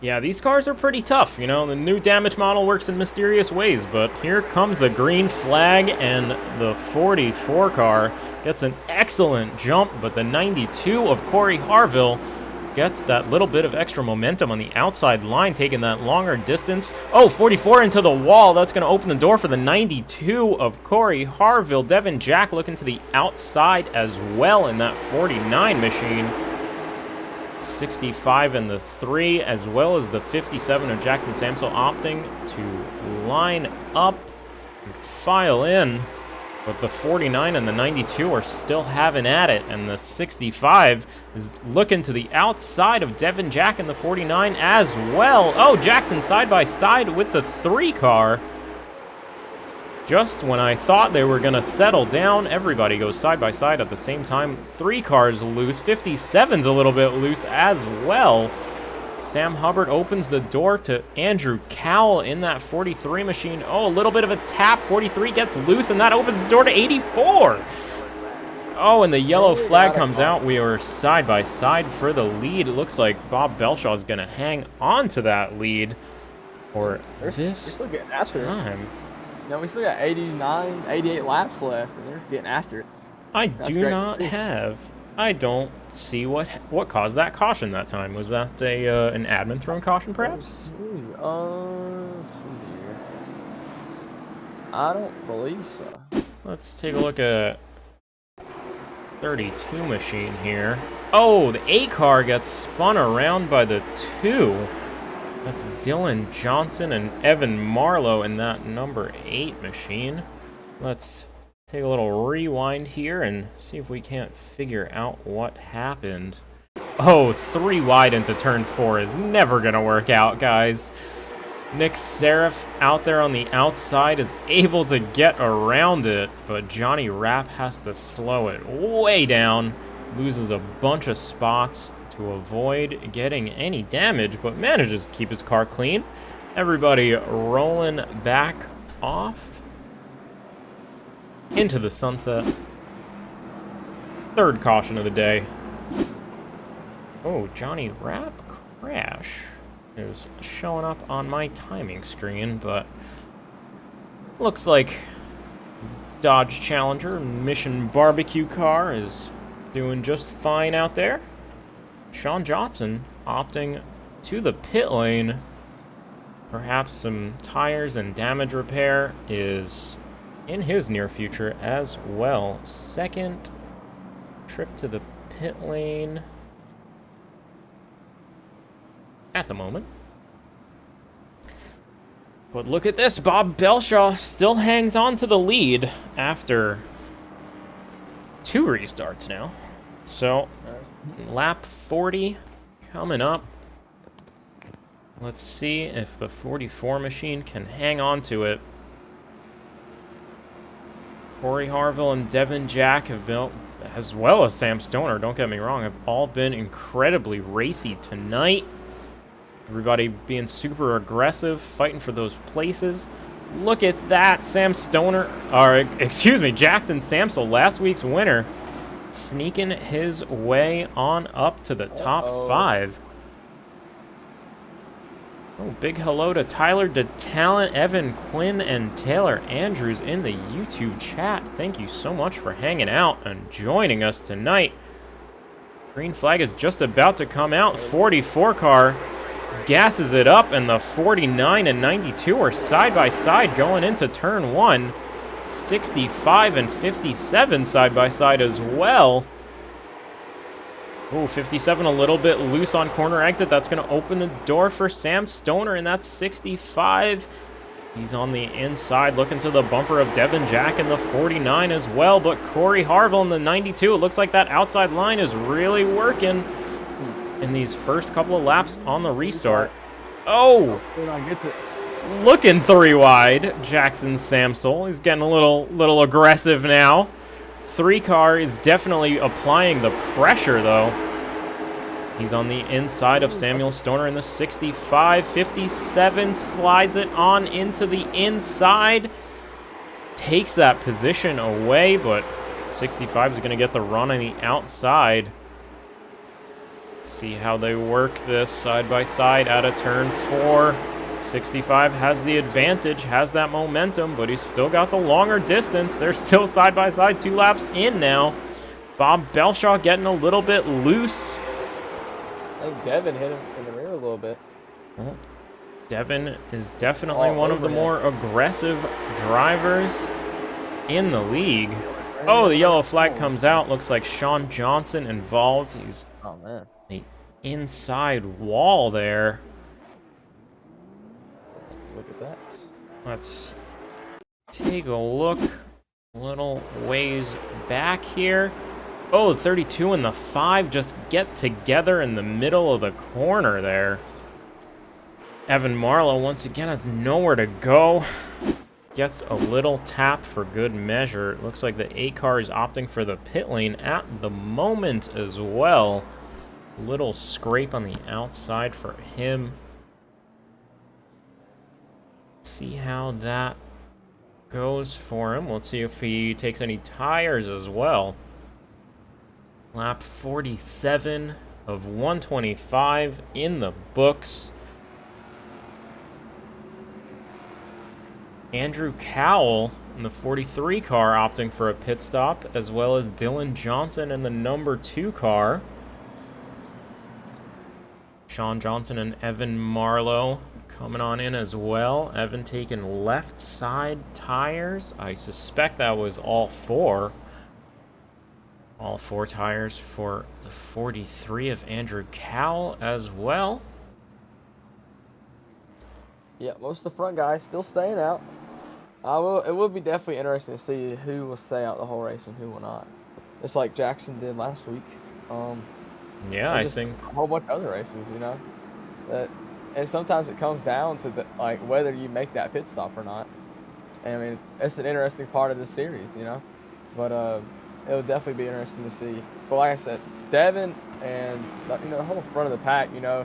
Yeah, these cars are pretty tough. You know, the new damage model works in mysterious ways, but here comes the green flag, and the 44 car gets an excellent jump, but the 92 of Corey Harville gets that little bit of extra momentum on the outside line, taking that longer distance. Oh, 44 into the wall. That's going to open the door for the 92 of Corey Harville. Devin Jack looking to the outside as well in that 49 machine. 65 in the 3, as well as the 57 of Jackson Samsel opting to line up and file in. But the 49 and the 92 are still having at it, and the 65 is looking to the outside of Devin Jack in the 49 as well. Oh, Jackson side by side with the 3 car. Just when I thought they were going to settle down, everybody goes side by side at the same time. 3 cars loose. 57's a little bit loose as well. Sam Hubbard opens the door to Andrew Cowell in that 43 machine. Oh, a little bit of a tap. 43 gets loose, and that opens the door to 84. Oh, and the yellow flag comes out. We are side by side for the lead. It looks like Bob Belshaw is going to hang on to that lead for this still getting after time. it. No, we still got 88 laps left, and they're getting after it. I That's do great. not have. I don't see what caused that caution that time. Was that an admin thrown caution, perhaps? Let's see here. I don't believe so. Let's take a look at 32 machine here. Oh, the 8 car gets spun around by the 2. That's Dylan Johnson and Evan Marlowe in that number 8 machine. Let's take a little rewind here and see if we can't figure out what happened. Oh, 3 wide into turn 4 is never going to work out, guys. Nick Seraph out there on the outside is able to get around it, but Johnny Rapp has to slow it way down. Loses a bunch of spots to avoid getting any damage, but manages to keep his car clean. Everybody rolling back off into the sunset. 3rd caution of the day. Oh, Johnny Rapp crash is showing up on my timing screen, but looks like Dodge Challenger Mission Barbecue car is doing just fine out there. Sean Johnson opting to the pit lane. Perhaps some tires and damage repair is in his near future as well. 2nd trip to the pit lane at the moment. But look at this, Bob Belshaw still hangs on to the lead after 2 restarts now. So lap 40 coming up. Let's see if the 44 machine can hang on to it. Corey Harville and Devin Jack have built, as well as Sam Stoner, don't get me wrong, have all been incredibly racy tonight. Everybody being super aggressive, fighting for those places. Look at that, Sam Stoner, or excuse me, Jackson Samsel, last week's winner, sneaking his way on up to the top 5. Oh, big hello to Tyler DeTalent, Evan Quinn, and Taylor Andrews in the YouTube chat. Thank you so much for hanging out and joining us tonight. Green flag is just about to come out. 44 car gasses it up, and the 49 and 92 are side by side going into turn 1. 65 and 57 side by side as well. Ooh, 57 a little bit loose on corner exit. That's going to open the door for Sam Stoner, and that's 65. He's on the inside looking to the bumper of Devin Jack in the 49 as well, but Corey Harville in the 92. It looks like that outside line is really working in these first couple of laps on the restart. Oh! Gets it. Looking 3 wide, Jackson Samsel. He's getting a little aggressive now. 3 car is definitely applying the pressure, though. He's on the inside of Samuel Stoner in the 65. 57 slides it on into the inside. Takes that position away, but 65 is going to get the run on the outside. Let's see how they work this side by side out of turn 4. 65 has the advantage, has that momentum, but he's still got the longer distance. They're still side by side, 2 laps in now. Bob Belshaw getting a little bit loose. I think Devin hit him in the rear a little bit. Well, Devin is definitely one of the more aggressive drivers in the league. Oh, the yellow flag comes out. Looks like Sean Johnson involved. He's Oh, man. the inside wall there. Look at that. Let's take a look a little ways back here. Oh, 32 and the 5 just get together in the middle of the corner there. Evan Marlowe once again has nowhere to go. Gets a little tap for good measure. It looks like the 8 car is opting for the pit lane at the moment as well. Little scrape on the outside for him. See how that goes for him. Let's see if he takes any tires as well. Lap 47 of 125 in the books. Andrew Cowell in the 43 car opting for a pit stop, as well as Dylan Johnson in the number 2 car. Sean Johnson and Evan Marlowe coming on in as well. Evan taking left side tires. I suspect that was all 4. All 4 tires for the 43 of Andrew Cowell as well. Yeah, most of the front guys still staying out. It will be definitely interesting to see who will stay out the whole race and who will not. Just like Jackson did last week. Yeah, I think a whole bunch of other races, you know. And sometimes it comes down to whether you make that pit stop or not. And, I mean, it's an interesting part of this series, you know. But it'll definitely be interesting to see. But like I said, Devin and the whole front of the pack, you know,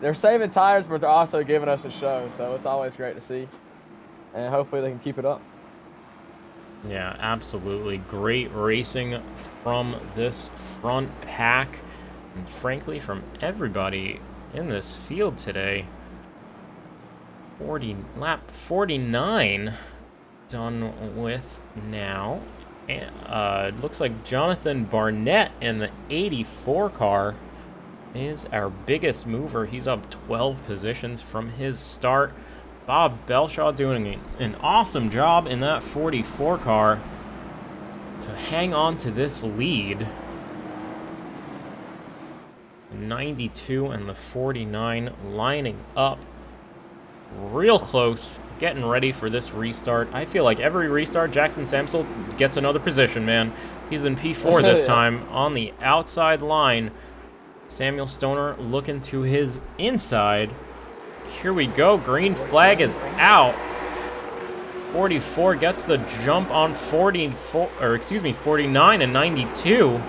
they're saving tires, but they're also giving us a show. So it's always great to see. And hopefully they can keep it up. Yeah, absolutely. Great racing from this front pack. And frankly, from everybody in this field today. Lap 49 done with now. It looks like Jonathan Barnett in the 84 car is our biggest mover. He's up 12 positions from his start. Bob Belshaw doing an awesome job in that 44 car to hang on to this lead. 92 and the 49 lining up real close, getting ready for this restart. I feel like every restart, Jackson Samsel gets another position, man. He's in P4 this time on the outside line. Samuel Stoner looking to his inside. here we go. Green flag is out. 44 gets the jump on 44, or excuse me, 49 and 92.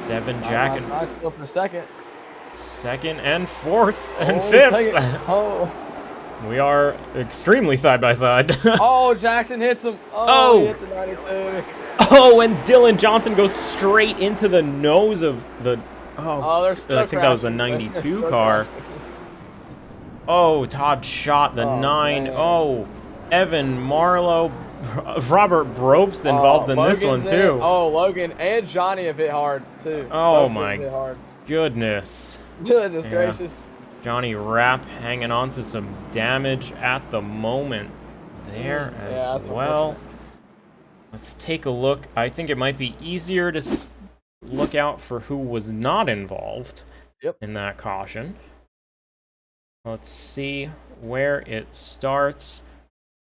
Devin Jack Side still for second. Second and fourth and Oh, fifth. take it. Oh. We are extremely side by side. Oh, Jackson hits him. Oh. He hit the 92. Oh, and Dylan Johnson goes straight into the nose of the. Oh, they're still I think that was the crashing. 92 They're car. crashing. Oh, Todd shot the Oh, 9. man. Oh, Evan Marlowe, Robert Brobst involved in this one Logan's too. in. Oh, Logan and Johnny have hit hard too. Oh, Both of them my hit hard. Goodness. Goodness Yeah. gracious. Johnny Rapp hanging on to some damage at the moment there Yeah, as that's well. unfortunate. Let's take a look. I think it might be easier to look out for who was not involved in that caution. Let's see where it starts.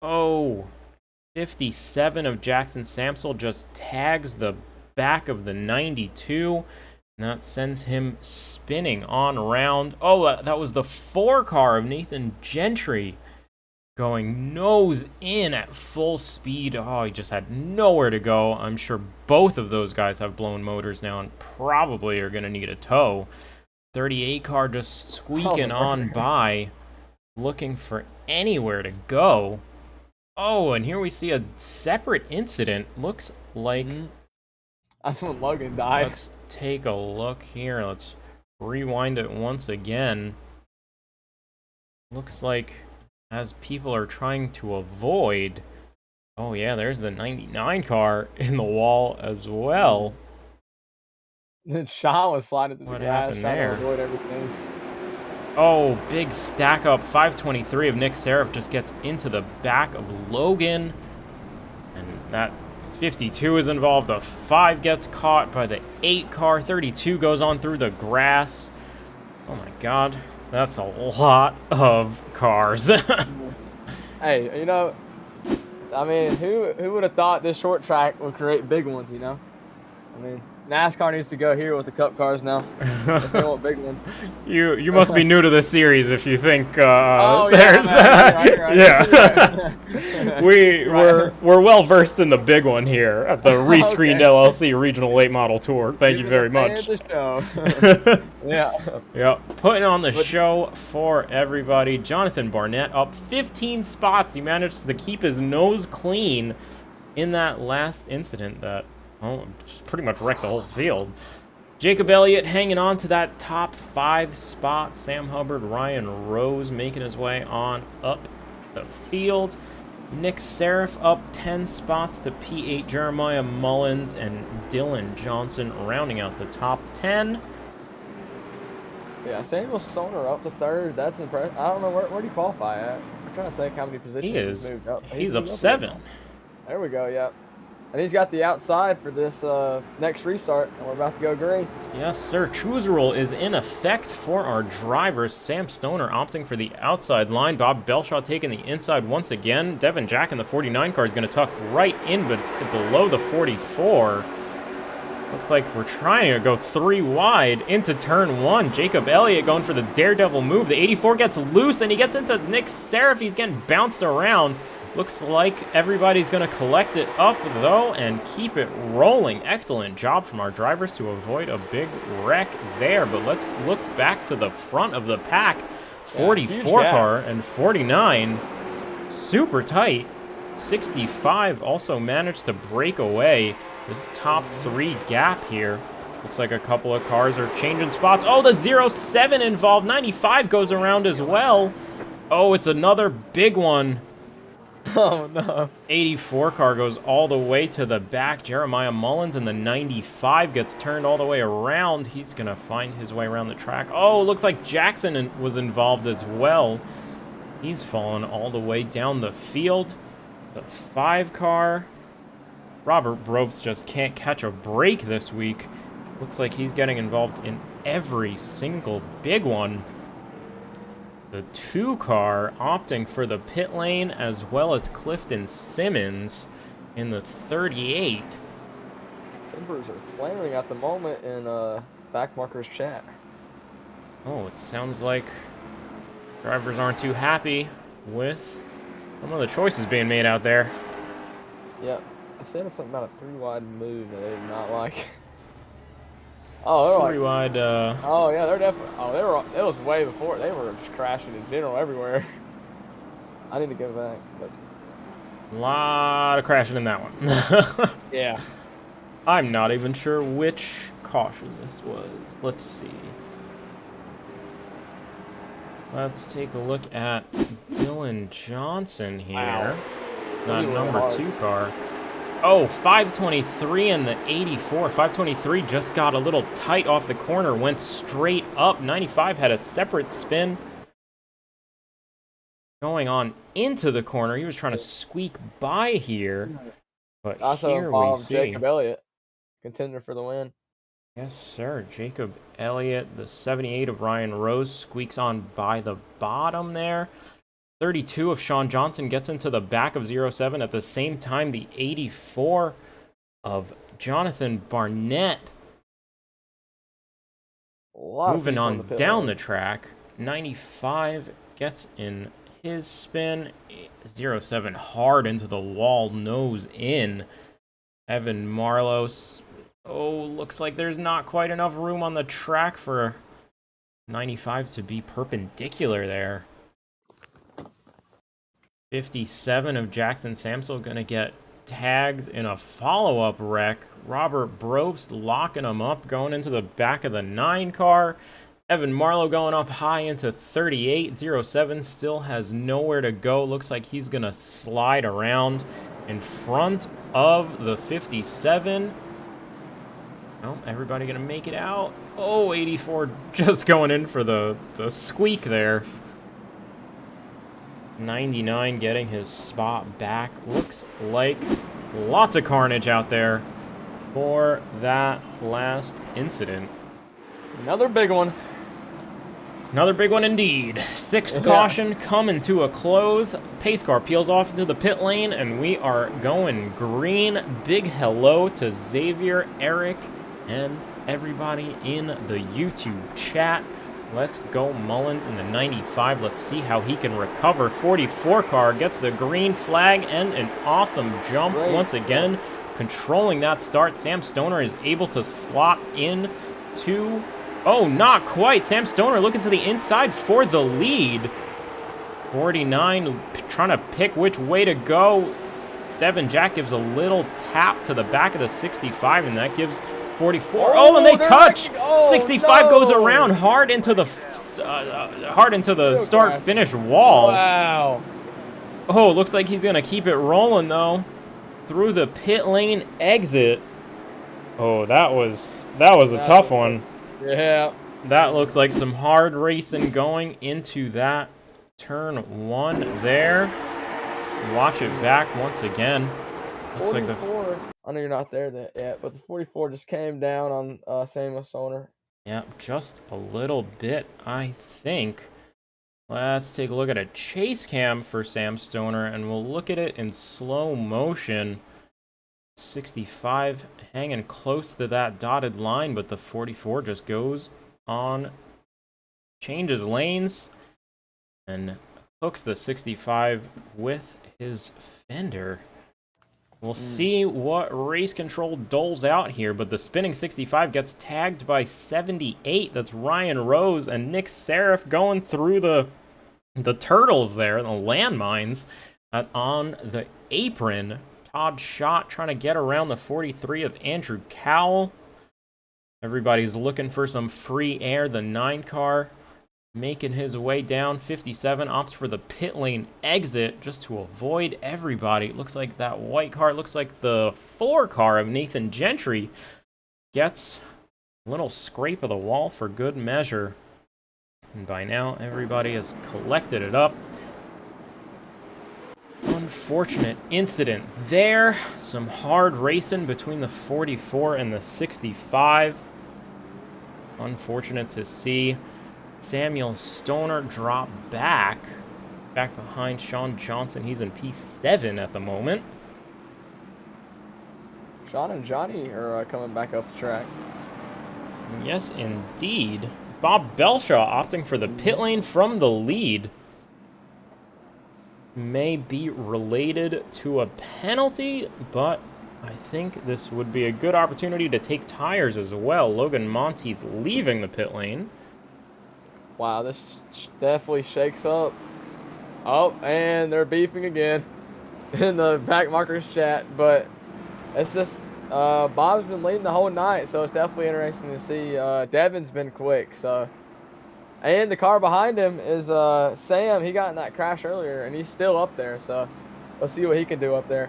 Oh, 57 of Jackson Samsel just tags the back of the 92. And that sends him spinning on around. Oh, that was the 4 car of Nathan Gentry going nose in at full speed. Oh, he just had nowhere to go. I'm sure both of those guys have blown motors now and probably are going to need a tow. 38 car just squeaking on by, looking for anywhere to go. Oh, and here we see a separate incident. Looks like... That's when Logan died. Let's take a look here. Let's rewind it once again. Looks like as people are trying to avoid... Oh yeah, there's the 99 car in the wall as well. Then Sean was sliding through What the grass happened trying there? to avoid everything. Oh, big stack up. 523 of Nick Seraph just gets into the back of Logan. And that 52 is involved. The 5 gets caught by the 8 car. 32 goes on through the grass. Oh my god. That's a lot of cars. Hey, you know, I mean, who would have thought this short track would create big ones, you know? I mean, NASCAR needs to go here with the cup cars now. If they want big ones. You must be new to this series if you think Oh, there's right. yeah. We're well versed in the big one here at the ReScreened LLC Regional Late Model Tour. Thank you very much. The show. Yeah. Putting on the show for everybody. Jonathan Barnett up 15 spots. He managed to keep his nose clean in that last incident that just pretty much wrecked the whole field. Jacob Elliott hanging on to that top 5 spot. Sam Hubbard, Ryan Rose making his way on up the field. Nick Seraph up 10 spots to P8 Jeremiah Mullins and Dylan Johnson rounding out the top 10. Yeah, Samuel Stoner up to 3rd. That's impressive. I don't know where do you qualify at? I'm trying to think how many positions he's moved up. He's up 7. There we go. Yeah. And he's got the outside for this next restart, and we're about to go green. Yes, sir. Choose rule is in effect for our drivers. Sam Stoner opting for the outside line. Bob Belshaw taking the inside once again. Devin Jack in the 49 car is going to tuck right in below the 44. Looks like we're trying to go 3 wide into turn 1. Jacob Elliott going for the daredevil move. The 84 gets loose, and he gets into Nick Seraph. He's getting bounced around. Looks like everybody's going to collect it up, though, and keep it rolling. Excellent job from our drivers to avoid a big wreck there. But let's look back to the front of the pack. 44 car and 49. Super tight. 65 also managed to break away. This top 3 gap here. Looks like a couple of cars are changing spots. Oh, the 07 involved. 95 goes around as well. Oh, it's another big one. Oh, no. 84 car goes all the way to the back. Jeremiah Mullins and the 95 gets turned all the way around. He's going to find his way around the track. Oh, looks like Jackson was involved as well. He's fallen all the way down the field. The 5 car. Robert Brobst just can't catch a break this week. Looks like he's getting involved in every single big one. The 2 car opting for the pit lane, as well as Clifton Simmons in the 38. Timbers are flaring at the moment in Backmarkers chat. Oh, it sounds like Drivers aren't too happy with some of the choices being made out there. Yep. I said something about a 3-wide move that they did not like. Oh, they're like, 3 wide, oh yeah, they're definitely. Oh, they were. It was way before. They were just crashing in general everywhere. I need to go back, but a lot of crashing in that one. yeah. I'm not even sure which caution this was. Let's see. Let's take a look at Dylan Johnson here. Wow. That Really number hard. 2 car. Oh, 523 and the 84. 523 just got a little tight off the corner, went straight up. 95 had a separate spin going on into the corner. He was trying to squeak by here, but Also here we involved see. Jacob Elliott, contender for the win. Yes, sir. Jacob Elliott, the 78 of Ryan Rose, squeaks on by the bottom there. 32 of Sean Johnson gets into the back of 07. At the same time, the 84 of Jonathan Barnett moving on down the track. 95 gets in his spin. 07 hard into the wall, nose in. Evan Marlowe. Oh, looks like there's not quite enough room on the track for 95 to be perpendicular there. 57 of Jackson Samsel going to get tagged in a follow-up wreck. Robert Brobst locking him up, going into the back of the 9 car. Evan Marlowe going up high into 38. 07 still has nowhere to go. Looks like he's going to slide around in front of the 57. Oh, everybody going to make it out. Oh, 84 just going in for the squeak there. 99 getting his spot back. Looks like lots of carnage out there for that last incident. Another big one. Another big one indeed. 6th caution coming to a close. Pace car peels off into the pit lane, and we are going green. Big hello to Xavier, Eric, and everybody in the YouTube chat. Let's go Mullins in the 95. Let's see how he can recover. 44 car gets the green flag and an awesome jump once again. Controlling that start. Sam Stoner is able to slot in to... Oh, not quite. Sam Stoner looking to the inside for the lead. 49 trying to pick which way to go. Devin Jack gives a little tap to the back of the 65, and that gives 44. Oh, and they touch. 65 goes around hard into the start-finish wall. Wow. Oh, looks like he's gonna keep it rolling though, through the pit lane exit. Oh, that was a tough one. Yeah. That looked like some hard racing going into that turn 1 there. Watch it back once again. Looks like the... I know you're not there yet, but the 44 just came down on Samuel Stoner. Yeah, just a little bit, I think. Let's take a look at a chase cam for Sam Stoner, and we'll look at it in slow motion. 65 hanging close to that dotted line, but the 44 just goes on, changes lanes, and hooks the 65 with his fender. We'll see what race control doles out here, but the spinning 65 gets tagged by 78. That's Ryan Rose and Nick Seraph going through the turtles there, the landmines on the apron. Todd Schott trying to get around the 43 of Andrew Cowell. Everybody's looking for some free air. The 9 car making his way down. 57 opts for the pit lane exit just to avoid everybody. It looks like that white car, looks like the 4 car of Nathan Gentry gets a little scrape of the wall for good measure. And by now, everybody has collected it up. Unfortunate incident there. Some hard racing between the 44 and the 65. Unfortunate to see Samuel Stoner drop back. He's back behind Sean Johnson. He's in P7 at the moment. Sean and Johnny are coming back up the track. Yes, indeed. Bob Belshaw opting for the pit lane from the lead. May be related to a penalty, but I think this would be a good opportunity to take tires as well. Logan Monteith leaving the pit lane. Wow, this definitely shakes up. Oh, and they're beefing again in the Backmarkers chat, but it's just Bob's been leading the whole night, so it's definitely interesting to see. Devin's been quick, so. And the car behind him is Sam. He got in that crash earlier, and he's still up there, so let's see what he can do up there.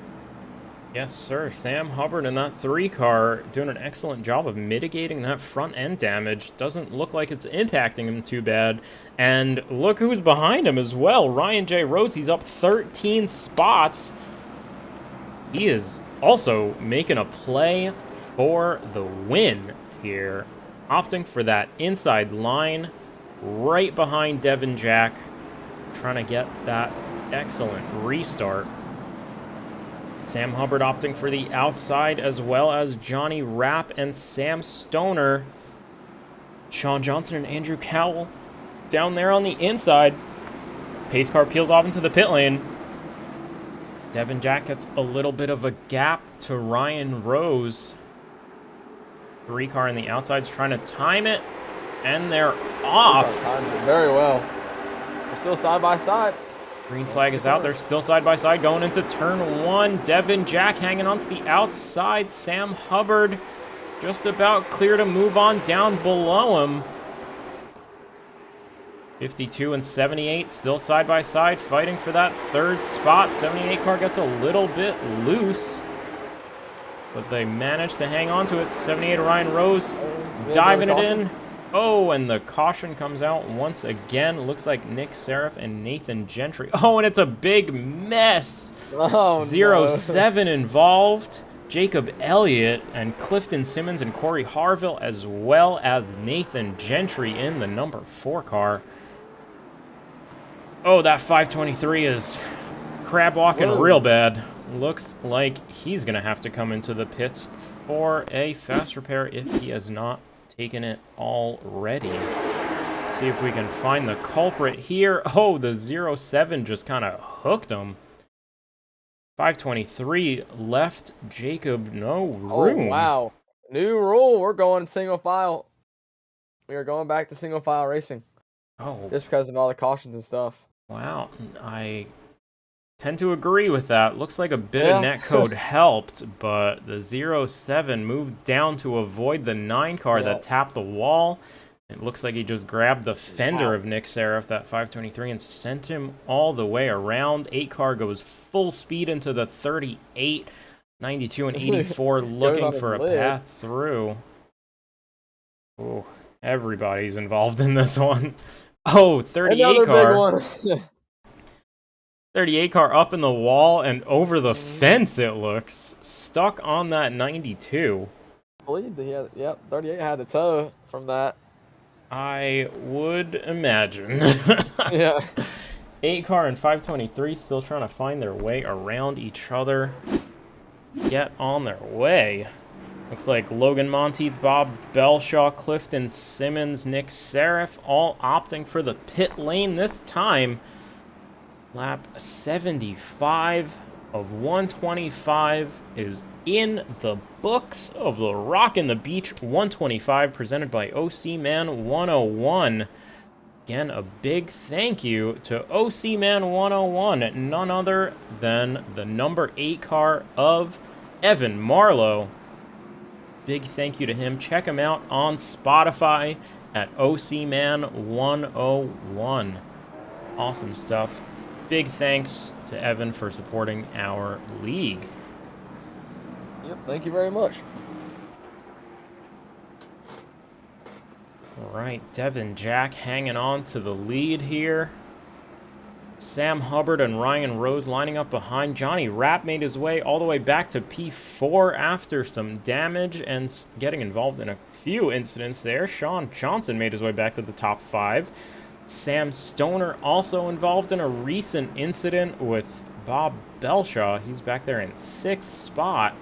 Yes, sir. Sam Hubbard in that 3 car doing an excellent job of mitigating that front end damage. Doesn't look like it's impacting him too bad. And look who's behind him as well. Ryan J. Rose, he's up 13 spots. He is also making a play for the win here. Opting for that inside line right behind Devin Jack. Trying to get that excellent restart. Sam Hubbard opting for the outside, as well as Johnny Rapp and Sam Stoner. Sean Johnson and Andrew Cowell down there on the inside. Pace car peels off into the pit lane. Devin Jack gets a little bit of a gap to Ryan Rose. 3 car in the outside's trying to time it, and they're off. Very well. They're still side by side. Green flag is out. They're still side by side going into turn 1. Devin Jack hanging on to the outside. Sam Hubbard just about clear to move on down below him. 52 and 78 still side by side fighting for that 3rd spot. 78 car gets a little bit loose, but they managed to hang on to it. 78 Ryan Rose diving it in. Oh, and the caution comes out once again. Looks like Nick Seraph and Nathan Gentry. Oh, and it's a big mess. Oh, 0-7 involved. Jacob Elliott and Clifton Simmons and Corey Harville, as well as Nathan Gentry in the number 4 car. Oh, that 523 is crab walking real bad. Looks like he's going to have to come into the pits for a fast repair if he has not taken it already. Let's see if we can find the culprit here. Oh, the 0-7 just kind of hooked him. 523 left Jacob no room. Oh, wow. New rule. We're going single file. We are going back to single file racing. Oh. Just because of all the cautions and stuff. Wow. I tend to agree with that. Looks like a bit of netcode helped, but the 0-7 moved down to avoid the 9 car that tapped the wall. It looks like he just grabbed the fender of Nick Seraph, that 523, and sent him all the way around. 8 car goes full speed into the 38, 92 and 84, looking for a path through. Oh, everybody's involved in this one. Oh, 38 car. Big one. 38 car up in the wall and over the fence, it looks. Stuck on that 92. I believe that he had, 38 had the tow from that. I would imagine. Yeah. 8 car and 523 still trying to find their way around each other. Get on their way. Looks like Logan Monteith, Bob Belshaw, Clifton Simmons, Nick Seraph all opting for the pit lane this time. Lap 75 of 125 is in the books of the Rockin' the Beach 125 presented by OCMan101. Again, a big thank you to OCMan101, none other than the number 8 car of Evan Marlowe. Big thank you to him. Check him out on Spotify at OCMan101. Awesome stuff. Big thanks to Evan for supporting our league. Yep, thank you very much. All right, Devin Jack hanging on to the lead here. Sam Hubbard and Ryan Rose lining up behind. Johnny Rapp made his way all the way back to P4 after some damage and getting involved in a few incidents there. Sean Johnson made his way back to the top 5. Sam Stoner also involved in a recent incident with Bob Belshaw. He's back there in 6th spot.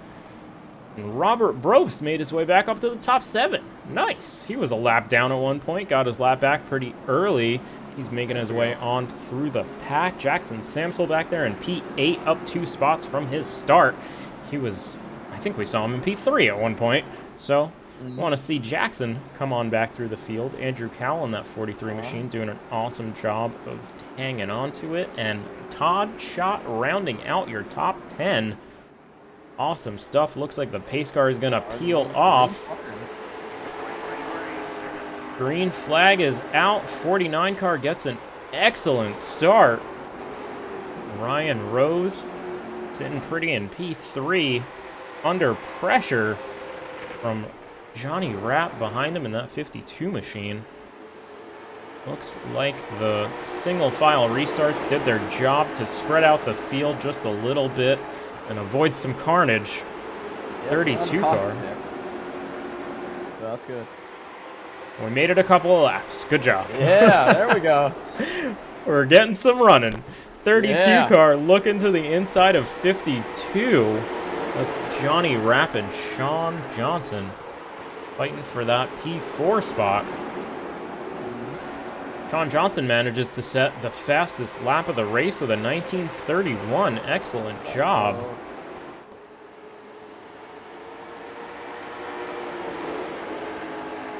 And Robert Brobst made his way back up to the top 7. Nice. He was a lap down at one point, got his lap back pretty early. He's making his way on through the pack. Jackson Samsel back there in P8, up 2 spots from his start. He was, I think we saw him in P3 at one point. So, want to see Jackson come on back through the field. Andrew Cowell in that 43 machine doing an awesome job of hanging on to it. And Todd Schott rounding out your top 10. Awesome stuff. Looks like the pace car is going to peel off. Green flag is out. 49 car gets an excellent start. Ryan Rose sitting pretty in P3. Under pressure from Johnny Rapp behind him in that 52 machine. Looks like the single file restarts did their job to spread out the field just a little bit and avoid some carnage. Yep, 32 car. So that's good. We made it a couple of laps. Good job. Yeah, there we go. We're getting some running. 32 car looking to the inside of 52. That's Johnny Rapp and Sean Johnson fighting for that P4 spot. Sean Johnson manages to set the fastest lap of the race with a 19:31. Excellent job.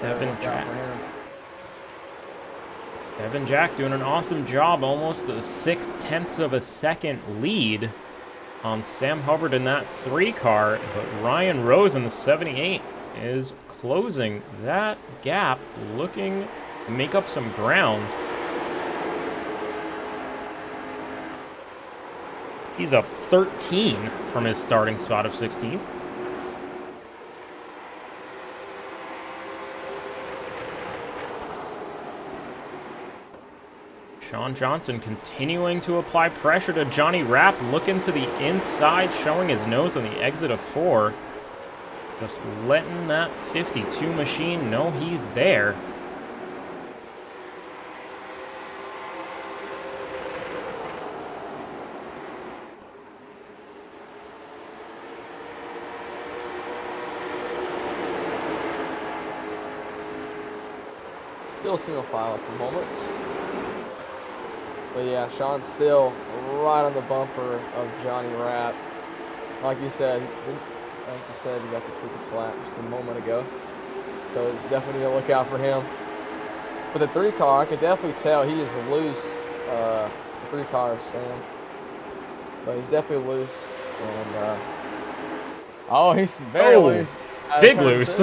Devin Jack doing an awesome job, almost a 0.6 of a second lead on Sam Hubbard in that 3 car, but Ryan Rose in the 78 is closing that gap, looking to make up some ground. He's up 13 from his starting spot of 16th. Sean Johnson continuing to apply pressure to Johnny Rapp, looking to the inside, showing his nose on the exit of 4. Just letting that 52 machine know he's there. Still single file at the moment. But yeah, Sean's still right on the bumper of Johnny Rapp. Like you said, he got the quickest lap just a moment ago. So definitely gonna look out for him. But the 3 car, I can definitely tell he is loose. The 3 car of Sam. But he's definitely loose. And oh, he's very loose. Big loose.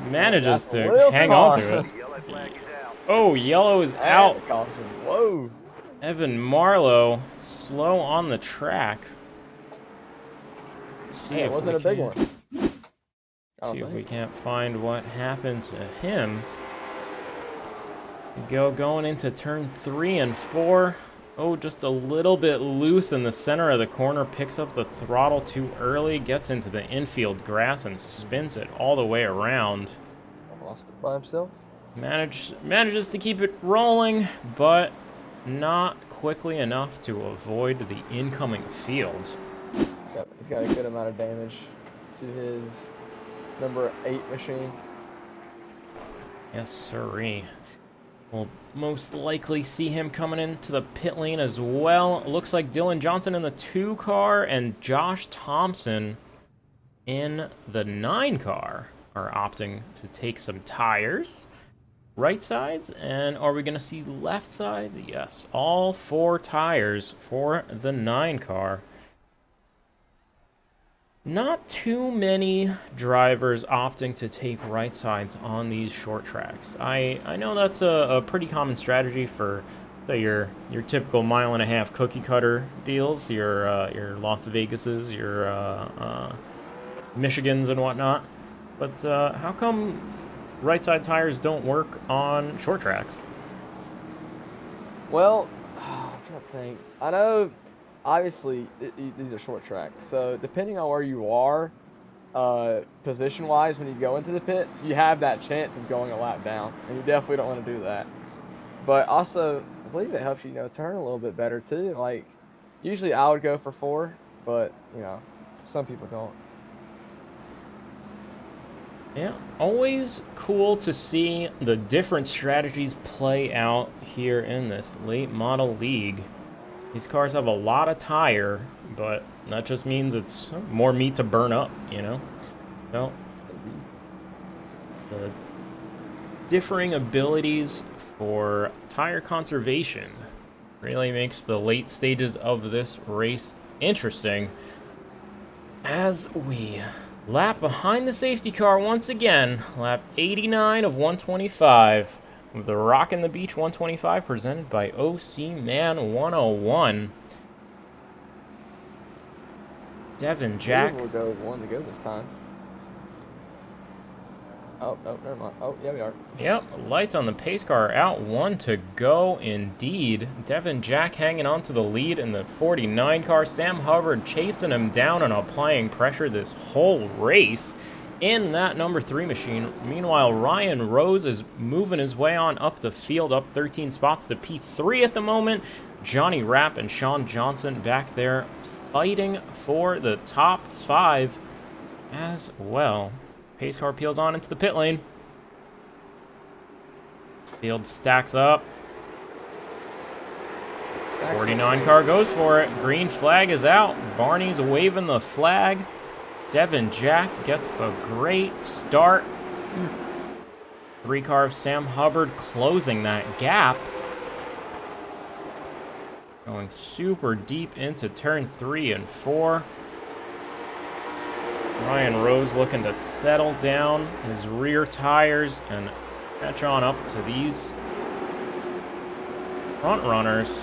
Manages to hang on to it. Oh, yellow is out. Whoa. Evan Marlowe slow on the track. See Hey, if it wasn't a big one. See if we can't find what happened to him. Going into turn 3 and 4. Oh, just a little bit loose in the center of the corner. Picks up the throttle too early. Gets into the infield grass and spins it all the way around. Lost it by himself. Manages to keep it rolling, but not quickly enough to avoid the incoming field. Yep, he's got a good amount of damage to his number 8 machine. Yes, sirree. We'll most likely see him coming into the pit lane as well. Looks like Dylan Johnson in the 2 car and Josh Thompson in the 9 car are opting to take some tires. Right sides, and are we going to see left sides? Yes, all 4 tires for the 9 car. Not too many drivers opting to take right sides on these short tracks. I know that's a pretty common strategy for, say, your typical 1.5-mile cookie cutter deals, your Las Vegases, your Michigans and whatnot. But how come right side tires don't work on short tracks? Well, I'm trying to think. I know, obviously, these are short tracks. So depending on where you are, position-wise, when you go into the pits, you have that chance of going a lap down, and you definitely don't want to do that. But also, I believe it helps you, turn a little bit better too. Like, usually I would go for 4, but some people don't. Yeah, always cool to see the different strategies play out here in this late model league. These cars have a lot of tire, but that just means it's more meat to burn up, you know? So, the differing abilities for tire conservation really makes the late stages of this race interesting as we lap behind the safety car once again. Lap 89 of 125 with the Rockin' the Beach 125 presented by OCMan101. Devin Jack. We'll go one to go this time. Oh, never mind. Oh, yeah, we are. Yep, lights on the pace car out. One to go indeed. Devin Jack hanging on to the lead in the 49 car. Sam Hubbard chasing him down and applying pressure this whole race in that number 3 machine. Meanwhile, Ryan Rose is moving his way on up the field, up 13 spots to P3 at the moment. Johnny Rapp and Sean Johnson back there fighting for the top 5 as well. Pace car peels on into the pit lane. Field stacks up. 49 car goes for it. Green flag is out. Barney's waving the flag. Devin Jack gets a great start. 3 car of Sam Hubbard closing that gap. Going super deep into turn 3 and 4. Ryan Rose looking to settle down his rear tires and catch on up to these front runners.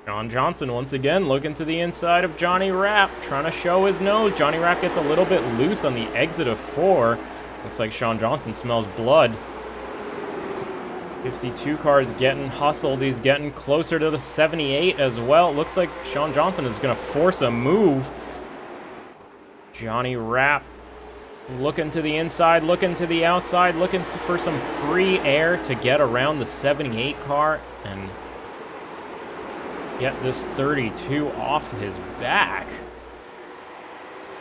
Sean Johnson once again looking to the inside of Johnny Rapp, trying to show his nose. Johnny Rapp gets a little bit loose on the exit of 4. Looks like Sean Johnson smells blood. 52 car is getting hustled. He's getting closer to the 78 as well. Looks like Sean Johnson is going to force a move. Johnny Rapp looking to the inside, looking to the outside, looking for some free air to get around the 78 car and get this 32 off his back.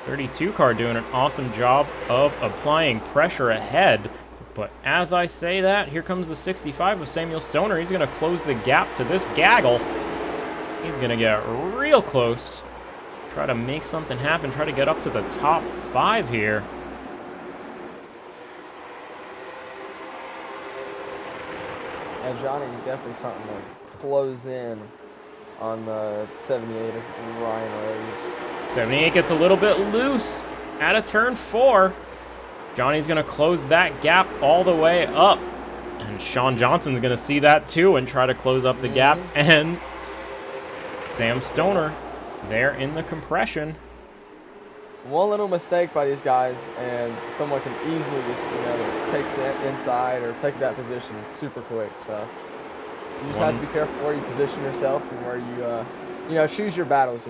32 car doing an awesome job of applying pressure ahead. But as I say that, here comes the 65 of Samuel Stoner. He's going to close the gap to this gaggle. He's going to get real close. Try to make something happen. Try to get up to the top 5 here. And Johnny's definitely starting to close in on the 78 of Ryan Rose. 78 gets a little bit loose out of turn 4. Johnny's going to close that gap all the way up. And Sean Johnson's going to see that too and try to close up the gap. And Sam Stoner there in the compression. One little mistake by these guys, and someone can easily just, take that inside or take that position super quick. So you just have to be careful where you position yourself and where you, choose your battles,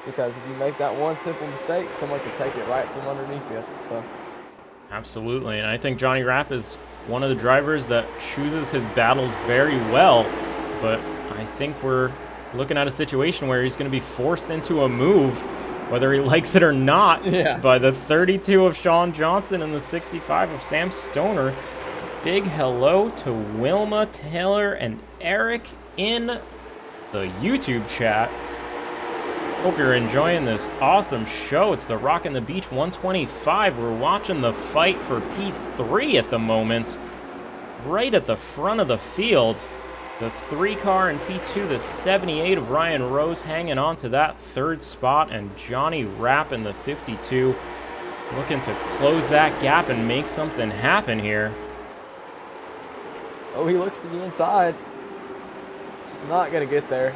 Because if you make that one simple mistake, someone can take it right from underneath you. So. Absolutely, and I think Johnny Rapp is one of the drivers that chooses his battles very well, but I think we're looking at a situation where he's going to be forced into a move, whether he likes it or not, by the 32 of Sean Johnson and the 65 of Sam Stoner. Big hello to Wilma, Taylor, and Eric in the YouTube chat. Hope you're enjoying this awesome show. It's the Rockin' the Beach 125. We're watching the fight for P3 at the moment. Right at the front of the field. The 3 car in P2, the 78 of Ryan Rose hanging on to that 3rd spot. And Johnny Rapp in the 52 looking to close that gap and make something happen here. Oh, he looks to the inside. Just not going to get there.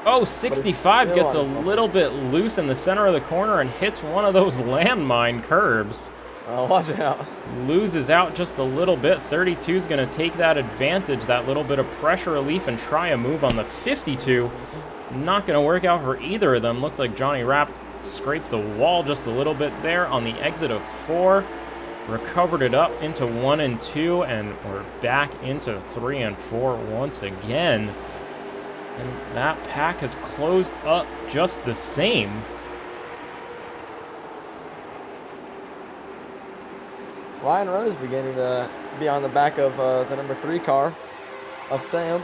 Oh, 65 gets a little bit loose in the center of the corner and hits one of those landmine curbs. Oh, watch out. Loses out just a little bit. 32 is going to take that advantage, that little bit of pressure relief, and try a move on the 52. Not going to work out for either of them. Looks like Johnny Rapp scraped the wall just a little bit there on the exit of 4. Recovered it up into 1 and 2, and we're back into 3 and 4 once again. And that pack has closed up just the same. Ryan Rose beginning to be on the back of the number 3 car of Sam.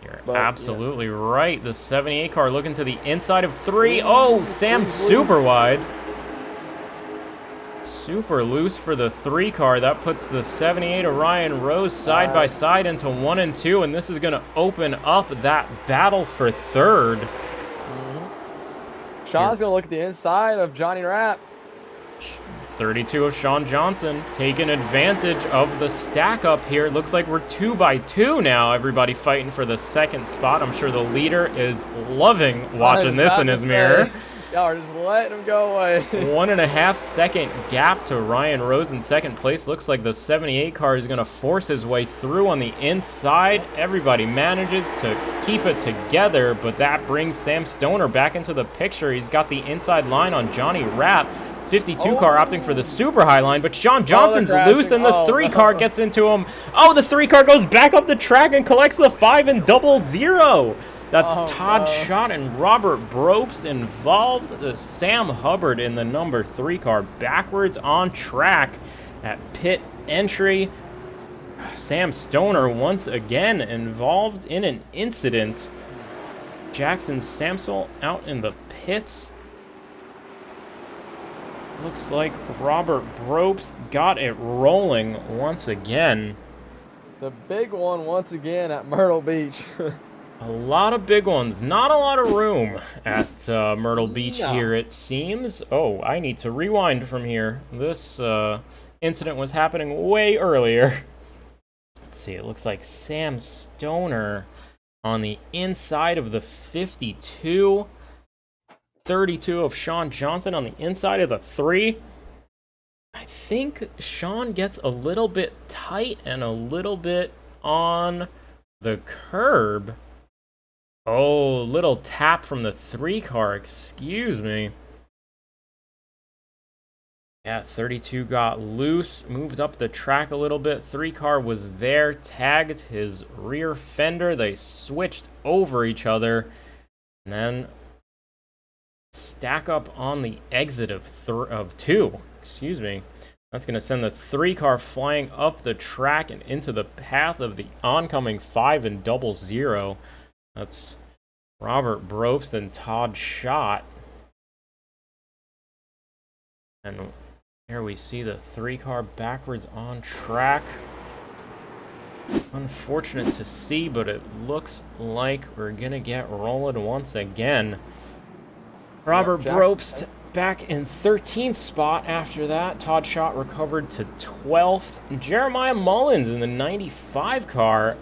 You're absolutely right. The 78 car looking to the inside of 3. Oh, Sam's super wide. Super loose for the 3 car. That puts the 78 of Ryan Rose side by side into 1 and 2, and this is going to open up that battle for 3rd. Sean's going to look at the inside of Johnny Rapp. 32 of Sean Johnson taking advantage of the stack up here. It looks like we're 2 by 2 now. Everybody fighting for the 2nd spot. I'm sure the leader is loving watching this in his mirror. Y'all are just letting him go away. 1.5 second gap to Ryan Rose in 2nd place. Looks like the 78 car is going to force his way through on the inside. Everybody manages to keep it together, but that brings Sam Stoner back into the picture. He's got the inside line on Johnny Rapp. 52 car opting for the super high line, but Sean Johnson's loose and the 3 car gets into him. Oh, the 3 car goes back up the track and collects the 5 and 0-0. That's Todd Schott and Robert Brobst involved. Sam Hubbard in the number 3 car backwards on track at pit entry. Sam Stoner once again involved in an incident. Jackson Samsel out in the pits. Looks like Robert Brobst got it rolling once again. The big one once again at Myrtle Beach. A lot of big ones. Not a lot of room at Myrtle Beach here, it seems. Oh, I need to rewind from here. This incident was happening way earlier. Let's see, it looks like Sam Stoner on the inside of the 52. 32 of Sean Johnson on the inside of the 3. I think Sean gets a little bit tight and a little bit on the curb. Oh, little tap from the 3 car, excuse me. Yeah, 32 got loose, moved up the track a little bit. 3 car was there, tagged his rear fender. They switched over each other. And then stack up on the exit of 2. Excuse me. That's going to send the 3 car flying up the track and into the path of the oncoming 5 and 0-0. That's Robert Brobst and Todd Schott. And here we see the 3 car backwards on track. Unfortunate to see, but it looks like we're going to get rolling once again. Robert Brobst back in 13th spot after that. Todd Schott recovered to 12th. Jeremiah Mullins in the 95 car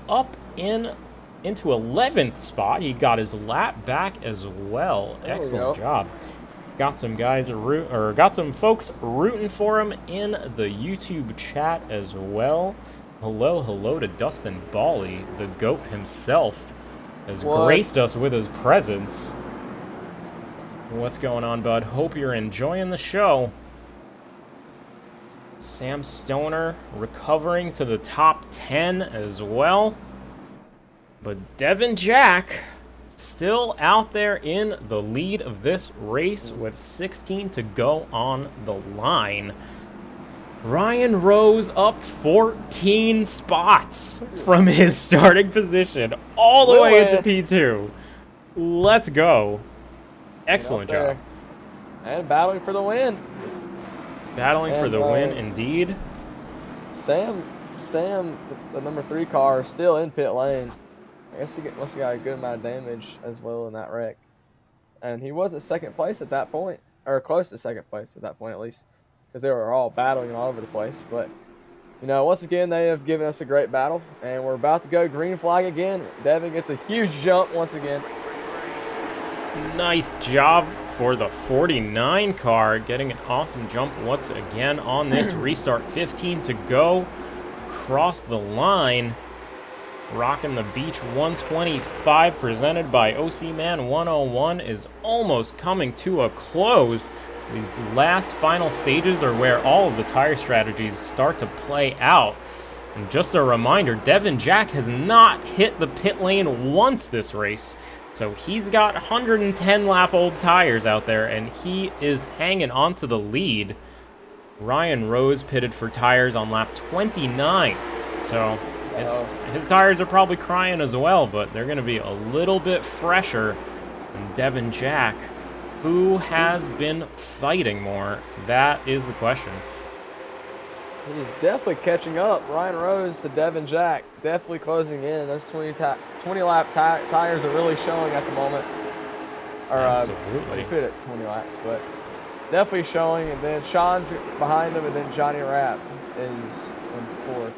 up into 11th spot. He got his lap back as well. Excellent job. Got some guys got some folks rooting for him in the YouTube chat as well. Hello to Dustin Bawley, the GOAT himself, has graced us with his presence. What's going on, bud? Hope you're enjoying the show. Sam Stoner recovering to the top 10 as well. But Devin Jack still out there in the lead of this race with 16 to go on the line. Ryan Rose up 14 spots from his starting position all the way into P2. Let's go. Excellent job. And battling for the win. Battling for the win, indeed. Sam, the number 3 car, is still in pit lane. I guess he must have got a good amount of damage as well in that wreck. And he was at 2nd place at that point, or close to 2nd place at that point at least, because they were all battling all over the place. But, you know, once again, they have given us a great battle, and we're about to go green flag again. Devin gets a huge jump once again. Nice job for the 49 car, getting an awesome jump once again on this restart. 15 to go. Across the line. Rocking the Beach 125 presented by OCMan101 is almost coming to a close. These last final stages are where all of the tire strategies start to play out. And just a reminder, Devin Jack has not hit the pit lane once this race. So he's got 110 lap old tires out there, and he is hanging on to the lead. Ryan Rose pitted for tires on lap 29. So his tires are probably crying as well, but they're going to be a little bit fresher than Devin Jack. Who has been fighting more? That is the question. He's definitely catching up. Ryan Rose to Devin Jack, definitely closing in. Those 20-lap tires are really showing at the moment. Or, absolutely. He put it 20 laps, but definitely showing. And then Sean's behind him, and then Johnny Rapp is in 4th.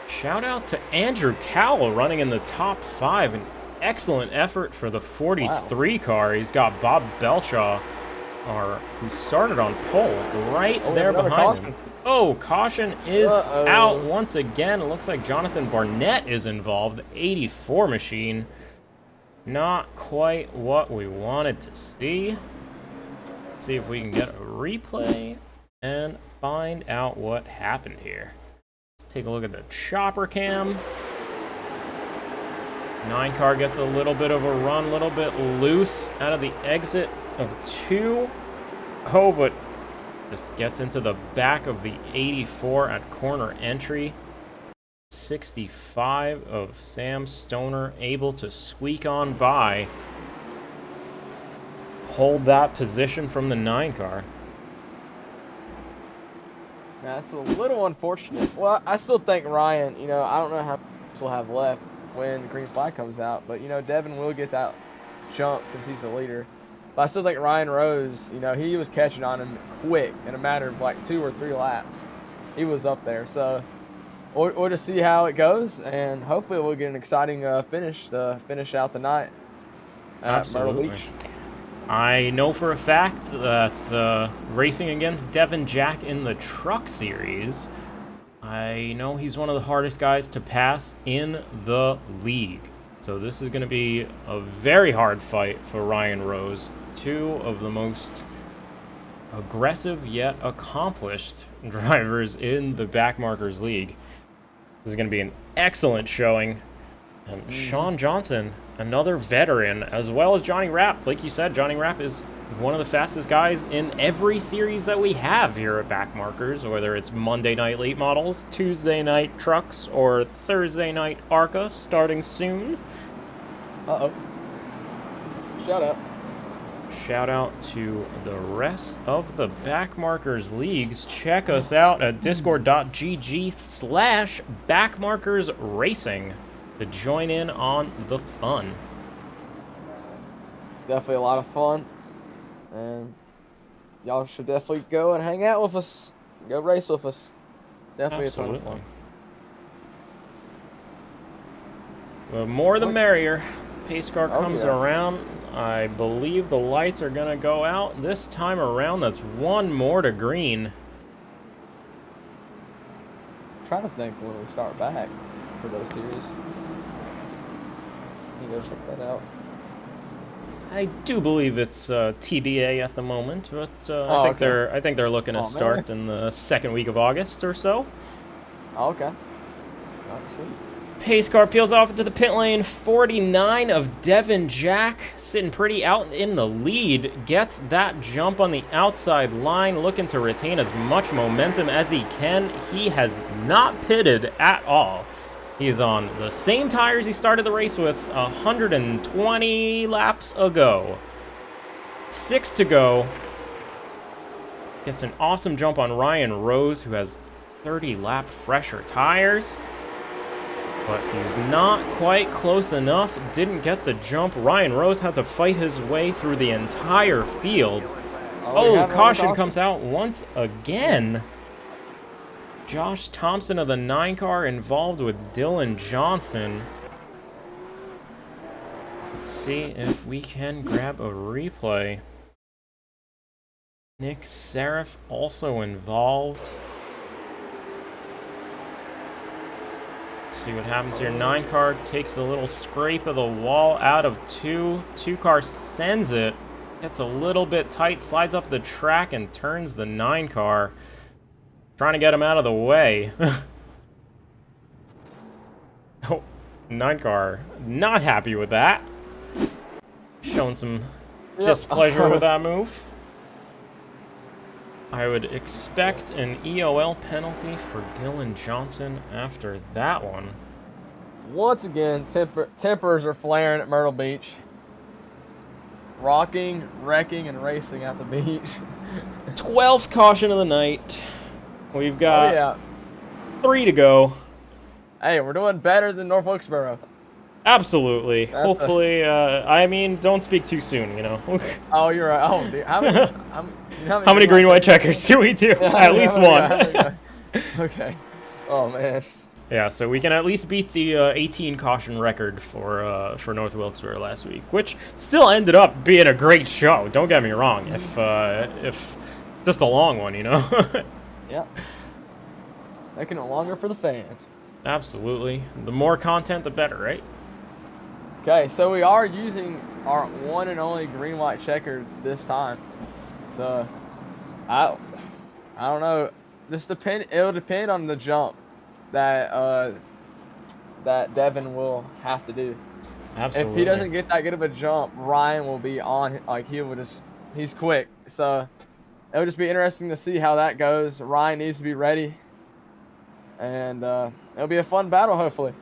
Shout out to Andrew Cowell running in the top 5. An excellent effort for the 43 car. He's got Bob Belshaw, who started on pole, right there behind him. Oh, caution is out once again. It looks like Jonathan Barnett is involved. The 84 machine. Not quite what we wanted to see. Let's see if we can get a replay and find out what happened here. Let's take a look at the chopper cam. 9 car gets a little bit of a run, a little bit loose out of the exit of 2. Oh, but just gets into the back of the 84 at corner entry. 65 of Sam Stoner able to squeak on by. Hold that position from the 9 car. That's a little unfortunate. Well, I still think Ryan, I don't know how much he'll have left when the green flag comes out, but, Devin will get that jump since he's the leader. But I still think Ryan Rose, he was catching on him quick in a matter of like 2 or 3 laps. He was up there. So we'll just see how it goes, and hopefully we'll get an exciting finish to finish out the night at Myrtle Beach. I know for a fact that racing against Devin Jack in the Truck Series, I know he's one of the hardest guys to pass in the league. So this is going to be a very hard fight for Ryan Rose. 2 of the most aggressive yet accomplished drivers in the Backmarkers League. This is going to be an excellent showing. And Sean Johnson, another veteran, as well as Johnny Rapp. Like you said, Johnny Rapp is one of the fastest guys in every series that we have here at Backmarkers, whether it's Monday night late models, Tuesday night trucks, or Thursday night ARCA starting soon. Uh-oh. Shout out. Shout out to the rest of the Backmarkers leagues. Check us out at discord.gg/backmarkersracing to join in on the fun. Definitely a lot of fun. And y'all should definitely go and hang out with us. Go race with us. Definitely Absolutely. a ton of fun. The more the merrier. Pace car comes around. I believe the lights are going to go out this time around. That's 1 more to green. I'm trying to think when we start back for those series. You go check that out. I do believe it's TBA at the moment, but I think they're looking to start in the 2nd week of August or so. Oh, okay. Obviously. Pace car peels off into the pit lane. 49 of Devin Jack, sitting pretty out in the lead, gets that jump on the outside line, looking to retain as much momentum as he can. He has not pitted at all. He is on the same tires he started the race with 120 laps ago. 6 to go. Gets an awesome jump on Ryan Rose, who has 30 lap fresher tires. But he's not quite close enough. Didn't get the jump. Ryan Rose had to fight his way through the entire field. Oh, caution comes out once again. Josh Thompson of the 9 car involved with Dylan Johnson. Let's see if we can grab a replay. Nick Seraph also involved. See what happens here. 9 car takes a little scrape of the wall out of 2. 2 car sends it. Gets a little bit tight, slides up the track and turns the 9 car. Trying to get him out of the way. 9car not happy with that. Showing some displeasure with that move. I would expect an EOL penalty for Dylan Johnson after that one. Once again, tempers are flaring at Myrtle Beach. Rocking, wrecking, and racing at the beach. 12th caution of the night. We've got Oh, yeah. 3 to go. Hey, we're doing better than North Wilkesboro. Absolutely. Hopefully, I mean, don't speak too soon, you know. Oh, you're right. Oh, dude. How many green white checkers do we do? At least one. Okay. Oh, man. Yeah, so we can at least beat the 18 caution record for North Wilkesboro last week, which still ended up being a great show. Don't get me wrong. If just a long one, you know. Yeah. Making it longer for the fans. Absolutely. The more content, the better, right? Okay, so we are using our one and only green white checker this time. So I don't know. It'll depend on the jump that that Devin will have to do. Absolutely. If he doesn't get that good of a jump, Ryan will be on. Like he's quick. So it'll just be interesting to see how that goes. Ryan needs to be ready, and it'll be a fun battle, hopefully.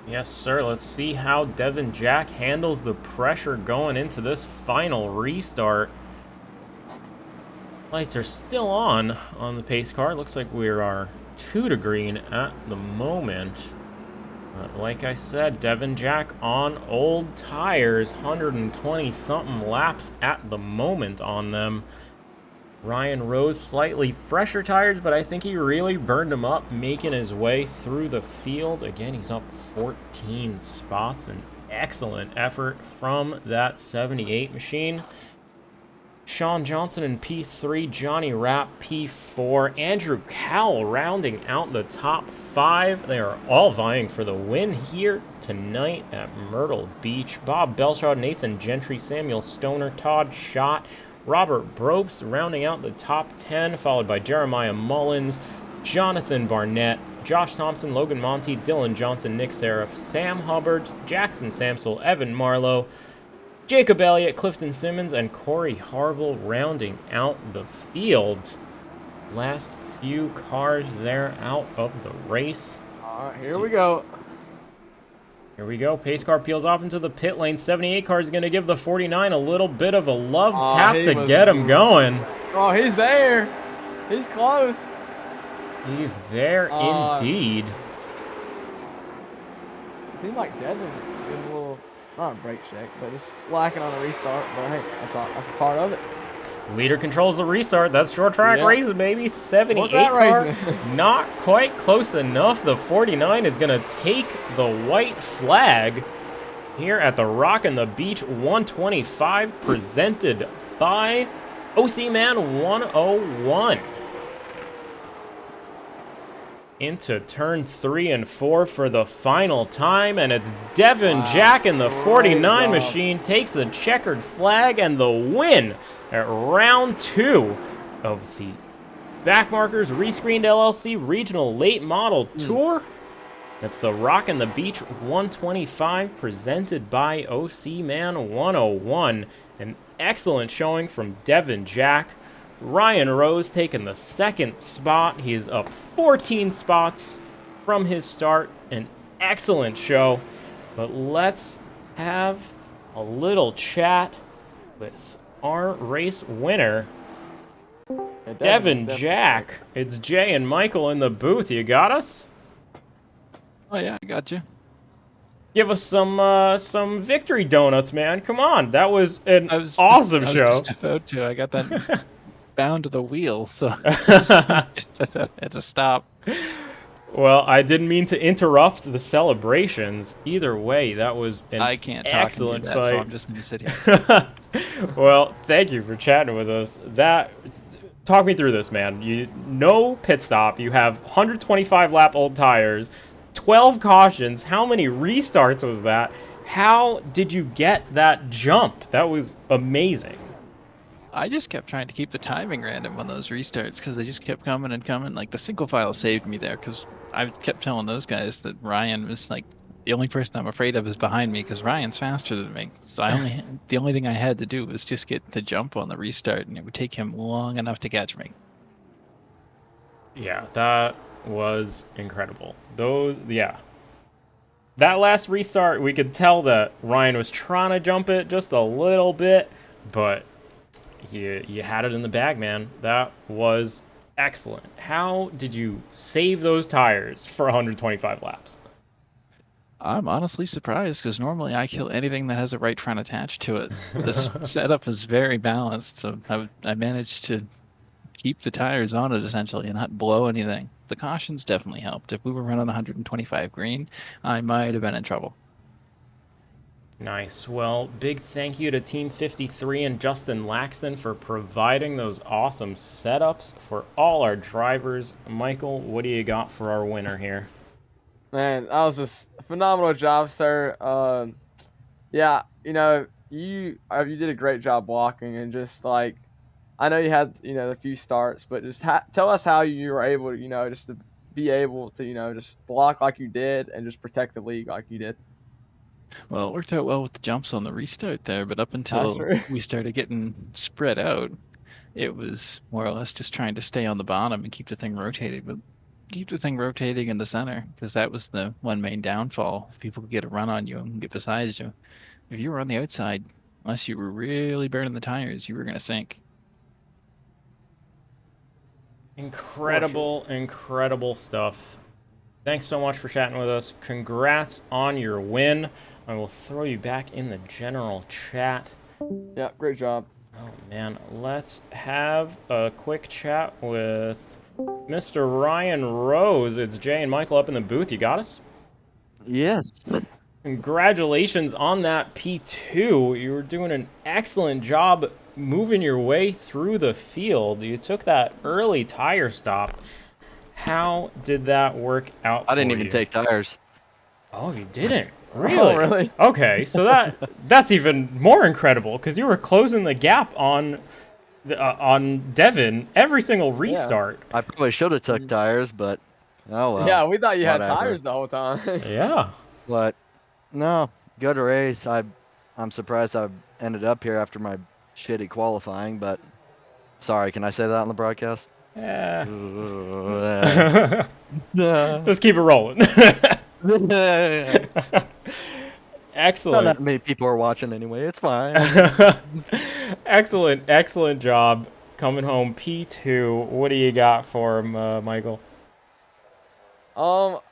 Yes, sir. Let's see how Devin Jack handles the pressure going into this final restart. Lights are still on the pace car. Looks like we are 2 to green at the moment. Like I said, Devin Jack on old tires, 120-something laps at the moment on them. Ryan Rose slightly fresher tires, but I think he really burned him up, making his way through the field. Again, he's up 14 spots. An excellent effort from that 78 machine. Sean Johnson in P3, Johnny Rapp P4, Andrew Cowell rounding out the top 5. They are all vying for the win here tonight at Myrtle Beach. Bob Belshard, Nathan Gentry, Samuel Stoner, Todd Schott, Robert Bropes rounding out the top 10, followed by Jeremiah Mullins, Jonathan Barnett, Josh Thompson, Logan Monty, Dylan Johnson, Nick Seraph, Sam Hubbard, Jackson Samsel, Evan Marlowe, Jacob Elliott, Clifton Simmons, and Corey Harville rounding out the field. Last few cars there out of the race. All right, here we go. Here we go. Pace car peels off into the pit lane. 78 car is going to give the 49 a little bit of a love tap to get him going. Oh, he's there. He's close. He's there indeed. It seemed like Devin did a little, not a brake check, but just lacking on a restart. But hey, that's a part of it. Leader controls the restart. That's short track racing, baby. 78 car, not quite close enough. The 49 is going to take the white flag here at the Rockin' the Beach 125, presented by OCMan101. Into turn 3 and 4 for the final time, and it's Devin Jack in the 49 machine takes the checkered flag and the win at round 2 of the Backmarkers ReScreened LLC Regional Late Model Tour. That's the Rockin' the Beach 125 presented by OCMan101. An excellent showing from Devin Jack. Ryan Rose taking the 2nd spot. He is up 14 spots from his start. An excellent show. But let's have a little chat with our race winner, Devin Jack. It's Jay and Michael in the booth. You got us? Oh yeah, I got you. Give us some victory donuts, man. Come on, that was an awesome show. Just about to. I got that bound to the wheel, so just had to stop. Well, I didn't mean to interrupt the celebrations. Either way, that was an excellent fight. So I'm just going to sit here. Well, thank you for chatting with us. Talk me through this, man. No pit stop. You have 125 lap old tires, 12 cautions. How many restarts was that? How did you get that jump? That was amazing. I just kept trying to keep the timing random on those restarts because they just kept coming and coming. Like the single file saved me there because I kept telling those guys that Ryan was like The only person I'm afraid of is behind me because Ryan's faster than me. So the only thing I had to do was just get the jump on the restart, and it would take him long enough to catch me. Yeah, that was incredible. That last restart, we could tell that Ryan was trying to jump it just a little bit, but you had it in the bag, man. That was excellent. How did you save those tires for 125 laps? I'm honestly surprised because normally I kill anything that has a right front attached to it. This setup is very balanced, so I managed to keep the tires on it essentially and not blow anything. The cautions definitely helped. If we were running 125 green, I might have been in trouble. Nice. Well, big thank you to Team 53 and Justin Laxton for providing those awesome setups for all our drivers. Michael, what do you got for our winner here? Man, that was just a phenomenal job, sir. Yeah, you did a great job blocking, and just like I know you had a few starts, but just tell us how you were able to just to be able to just block like you did and just protect the league like you did. Well, it worked out well with the jumps on the restart there, but up That's until true. we started getting spread out, it was more or less just trying to stay on the bottom and keep the thing rotating, but keep the thing rotating in the center, because that was the one main downfall. If people could get a run on you and get beside you. If you were on the outside, unless you were really burning the tires, you were going to sink. Incredible, incredible stuff. Thanks so much for chatting with us. Congrats on your win. I will throw you back in the general chat. Yeah, great job. Oh, man. Let's have a quick chat with Mr. Ryan Rose. It's Jay and Michael up in the booth. You got us? Yes. Congratulations on that P2. You were doing an excellent job moving your way through the field. You took that early tire stop. How did that work out for you? I didn't even take tires. Oh, you didn't? Really? Oh, really? Okay, so that's even more incredible because you were closing the gap on Devin every single restart. I probably should have took tires, but oh well. Yeah, we thought you had whatever. tires the whole time. Yeah. But no, good race. I'm surprised I ended up here after my shitty qualifying, but sorry, can I say that on the broadcast? Yeah. No. Just keep it rolling. Excellent. Not that many people are watching anyway. It's fine. Excellent job coming home P2. What do you got for him, Michael? Tell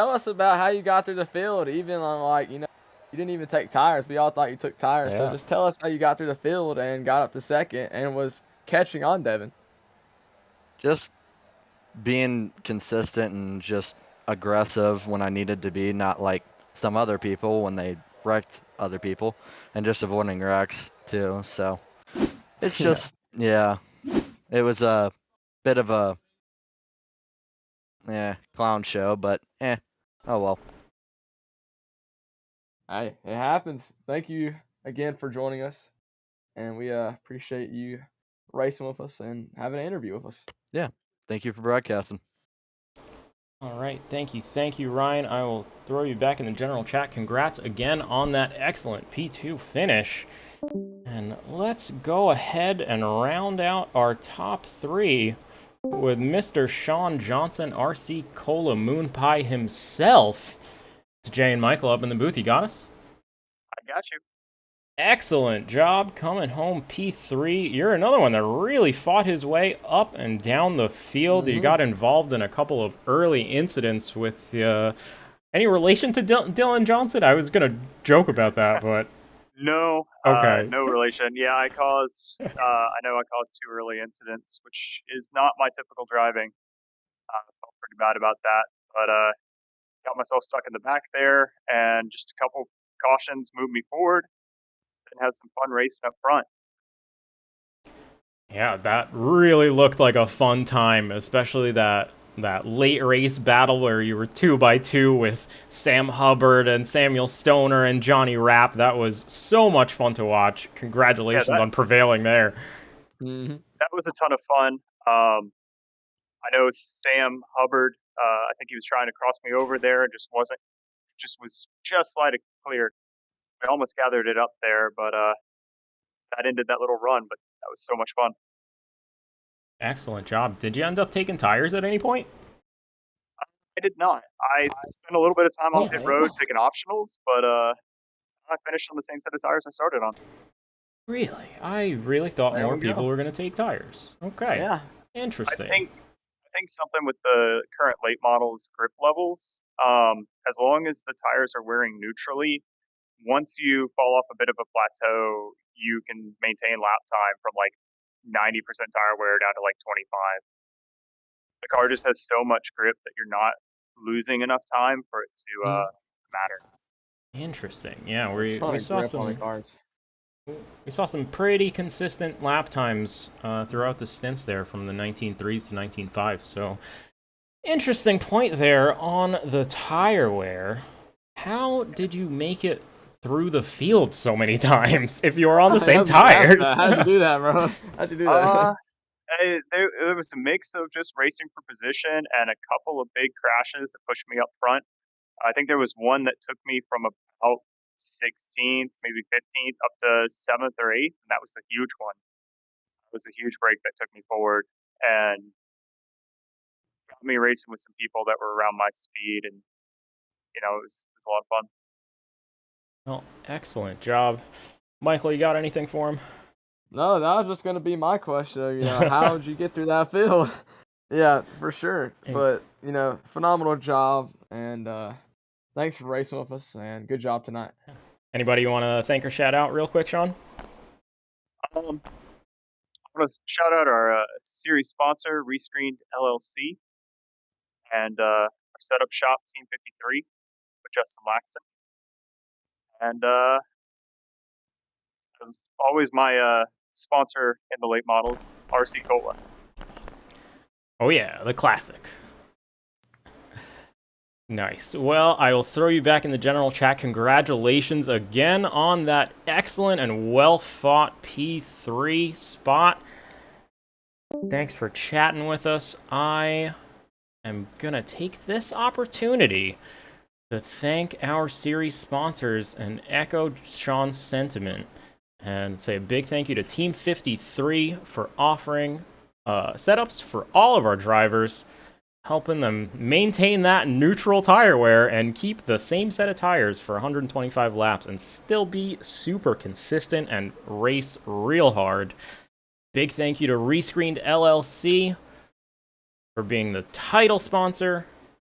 us about how you got through the field, even on you didn't even take tires. We all thought you took tires. Yeah. So just tell us how you got through the field and got up to second and was catching on Devin. Just being consistent and just aggressive when I needed to be, not like some other people when they wrecked other people, and just avoiding wrecks too. So it's just it was a bit of a clown show, but oh well. Hey, it happens. Thank you again for joining us, and we appreciate you racing with us and having an interview with us. Yeah, thank you for broadcasting. All right, thank you, Ryan. I will throw you back in the general chat. Congrats again on that excellent P2 finish. And let's go ahead and round out our top 3 with Mr. Sean Johnson, RC Cola Moon Pie himself. It's Jay and Michael up in the booth. You got us? I got you. Excellent job coming home P3. You're another one that really fought his way up and down the field. You got involved in a couple of early incidents with any relation to Dylan Johnson? I was going to joke about that, but No. Okay. No relation. Yeah, I caused 2 early incidents, which is not my typical driving. I felt pretty bad about that, but got myself stuck in the back there, and just a couple cautions moved me forward and had some fun racing up front. Yeah, that really looked like a fun time, especially that late race battle where you were 2x2 with Sam Hubbard and Samuel Stoner and Johnny Rapp. That was so much fun to watch. Congratulations on prevailing there. That was a ton of fun. I know Sam Hubbard, I think he was trying to cross me over there and just wasn't just was just slightly clear. We almost gathered it up there, but that ended that little run. But that was so much fun. Excellent job. Did you end up taking tires at any point? I did not. I spent a little bit of time on pit road taking optionals, but I finished on the same set of tires I started on. Really? I really thought There more we go. people were going to take tires. Okay. Yeah. Interesting. I think something with the current late models grip levels, as long as the tires are wearing neutrally, once you fall off a bit of a plateau, you can maintain lap time from like 90% tire wear down to like 25. The car just has so much grip that you're not losing enough time for it to matter. Interesting. Yeah, we Ton of saw grip on the some cars. we saw some pretty consistent lap times throughout the stints there from the 19.3s to 19.5s. So interesting point there on the tire wear. How did you make it through the field so many times if you were on the same tires? How'd you do that, bro? How'd you do that? There was a mix of just racing for position and a couple of big crashes that pushed me up front. I think there was one that took me from about 16th, maybe 15th, up to 7th or 8th, and that was a huge one. It was a huge break that took me forward and got me racing with some people that were around my speed, and it was a lot of fun. Well, excellent job. Michael, you got anything for him? No, that was just gonna be my question. How'd you get through that field? Yeah, for sure. But phenomenal job, and thanks for racing with us, and good job tonight. Anybody you want to thank or shout out real quick, Sean? I want to shout out our series sponsor, ReScreened LLC, and our setup shop, Team 53, with Justin Laxton. And as always, my sponsor in the late models, RC Cola. Oh yeah, the classic. Nice. Well, I will throw you back in the general chat. Congratulations again on that excellent and well-fought P3 spot. Thanks for chatting with us. I am going to take this opportunity to thank our series sponsors and echo Sean's sentiment and say a big thank you to Team 53 for offering setups for all of our drivers, helping them maintain that neutral tire wear and keep the same set of tires for 125 laps and still be super consistent and race real hard. Big thank you to ReScreened LLC for being the title sponsor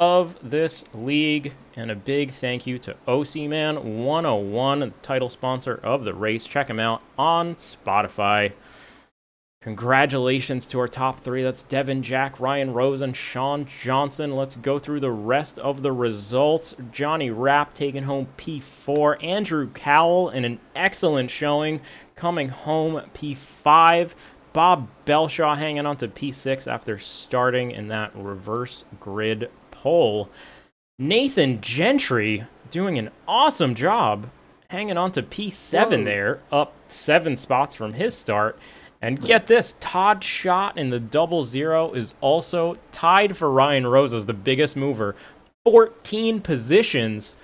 of this league, and a big thank you to OCMan101, the title sponsor of the race. Check him out on Spotify. Congratulations to our top three. That's Devin, Jack, Ryan Rose, and Sean Johnson. Let's go through the rest of the results. Johnny Rapp taking home P4. Andrew Cowell in an excellent showing, coming home P5. Bob Belshaw hanging on to P6 after starting in that reverse grid pole. Nathan Gentry doing an awesome job, hanging on to P7 there, up 7 spots from his start. And get this, Todd Schott in the 00 is also tied for Ryan Rose as the biggest mover. 14 positions.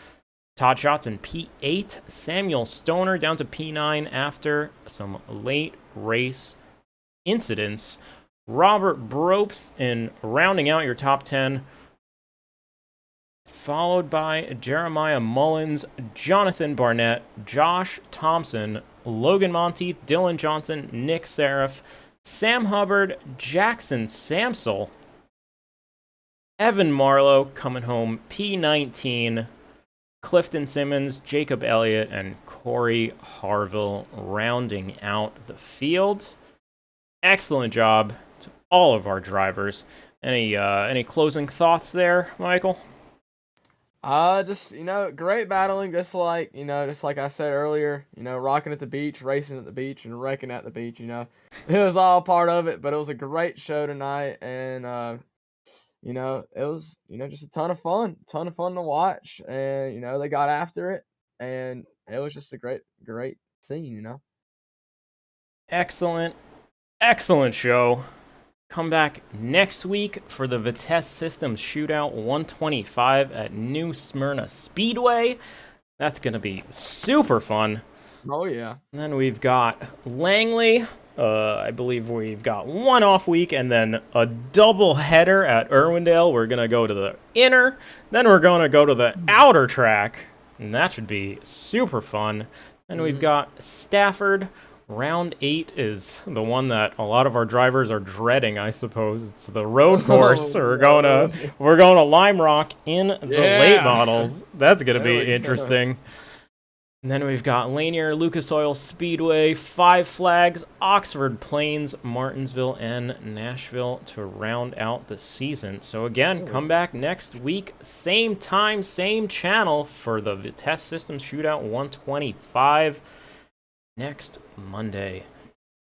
Todd Schott's in P8. Samuel Stoner down to P9 after some late race incidents. Robert Bropes in rounding out your top 10. Followed by Jeremiah Mullins, Jonathan Barnett, Josh Thompson, Logan Monteith, Dylan Johnson, Nick Seraph, Sam Hubbard, Jackson Samsel, Evan Marlowe coming home P19, Clifton Simmons, Jacob Elliott, and Corey Harville rounding out the field. Excellent job to all of our drivers. Any closing thoughts there, Michael? Just great battling, just like I said earlier, rocking at the beach, racing at the beach, and wrecking at the beach. It was all part of it, but it was a great show tonight, and it was just a ton of fun to watch, and they got after it, and it was just a great scene. Excellent show. Come back next week for the Vitesse Systems Shootout 125 at New Smyrna Speedway. That's going to be super fun. Oh, yeah. And then we've got Langley. I believe we've got one off week and then a double header at Irwindale. We're going to go to the inner. Then we're going to go to the outer track. And that should be super fun. Then we've got Stafford. Round 8 is the one that a lot of our drivers are dreading, I suppose. It's the road course. So we're going to Lime Rock in the late models. That's going to be interesting. And then we've got Lanier, Lucas Oil Speedway, Five Flags, Oxford Plains, Martinsville, and Nashville to round out the season. So again, come back next week, same time, same channel for the Vitesse Systems Shootout 125 next Monday.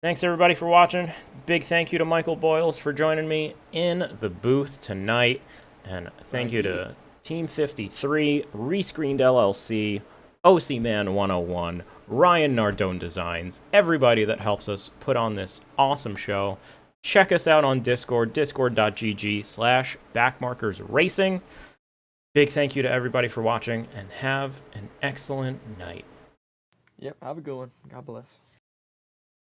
Thanks everybody for watching. Big thank you to Michael Boyles for joining me in the booth tonight. And thank you to Team 53, ReScreened LLC, OCMan101, Ryan Nardone Designs, everybody that helps us put on this awesome show. Check us out on Discord, discord.gg/backmarkersracing. Big thank you to everybody for watching, and have an excellent night. Yep, have a good one. God bless.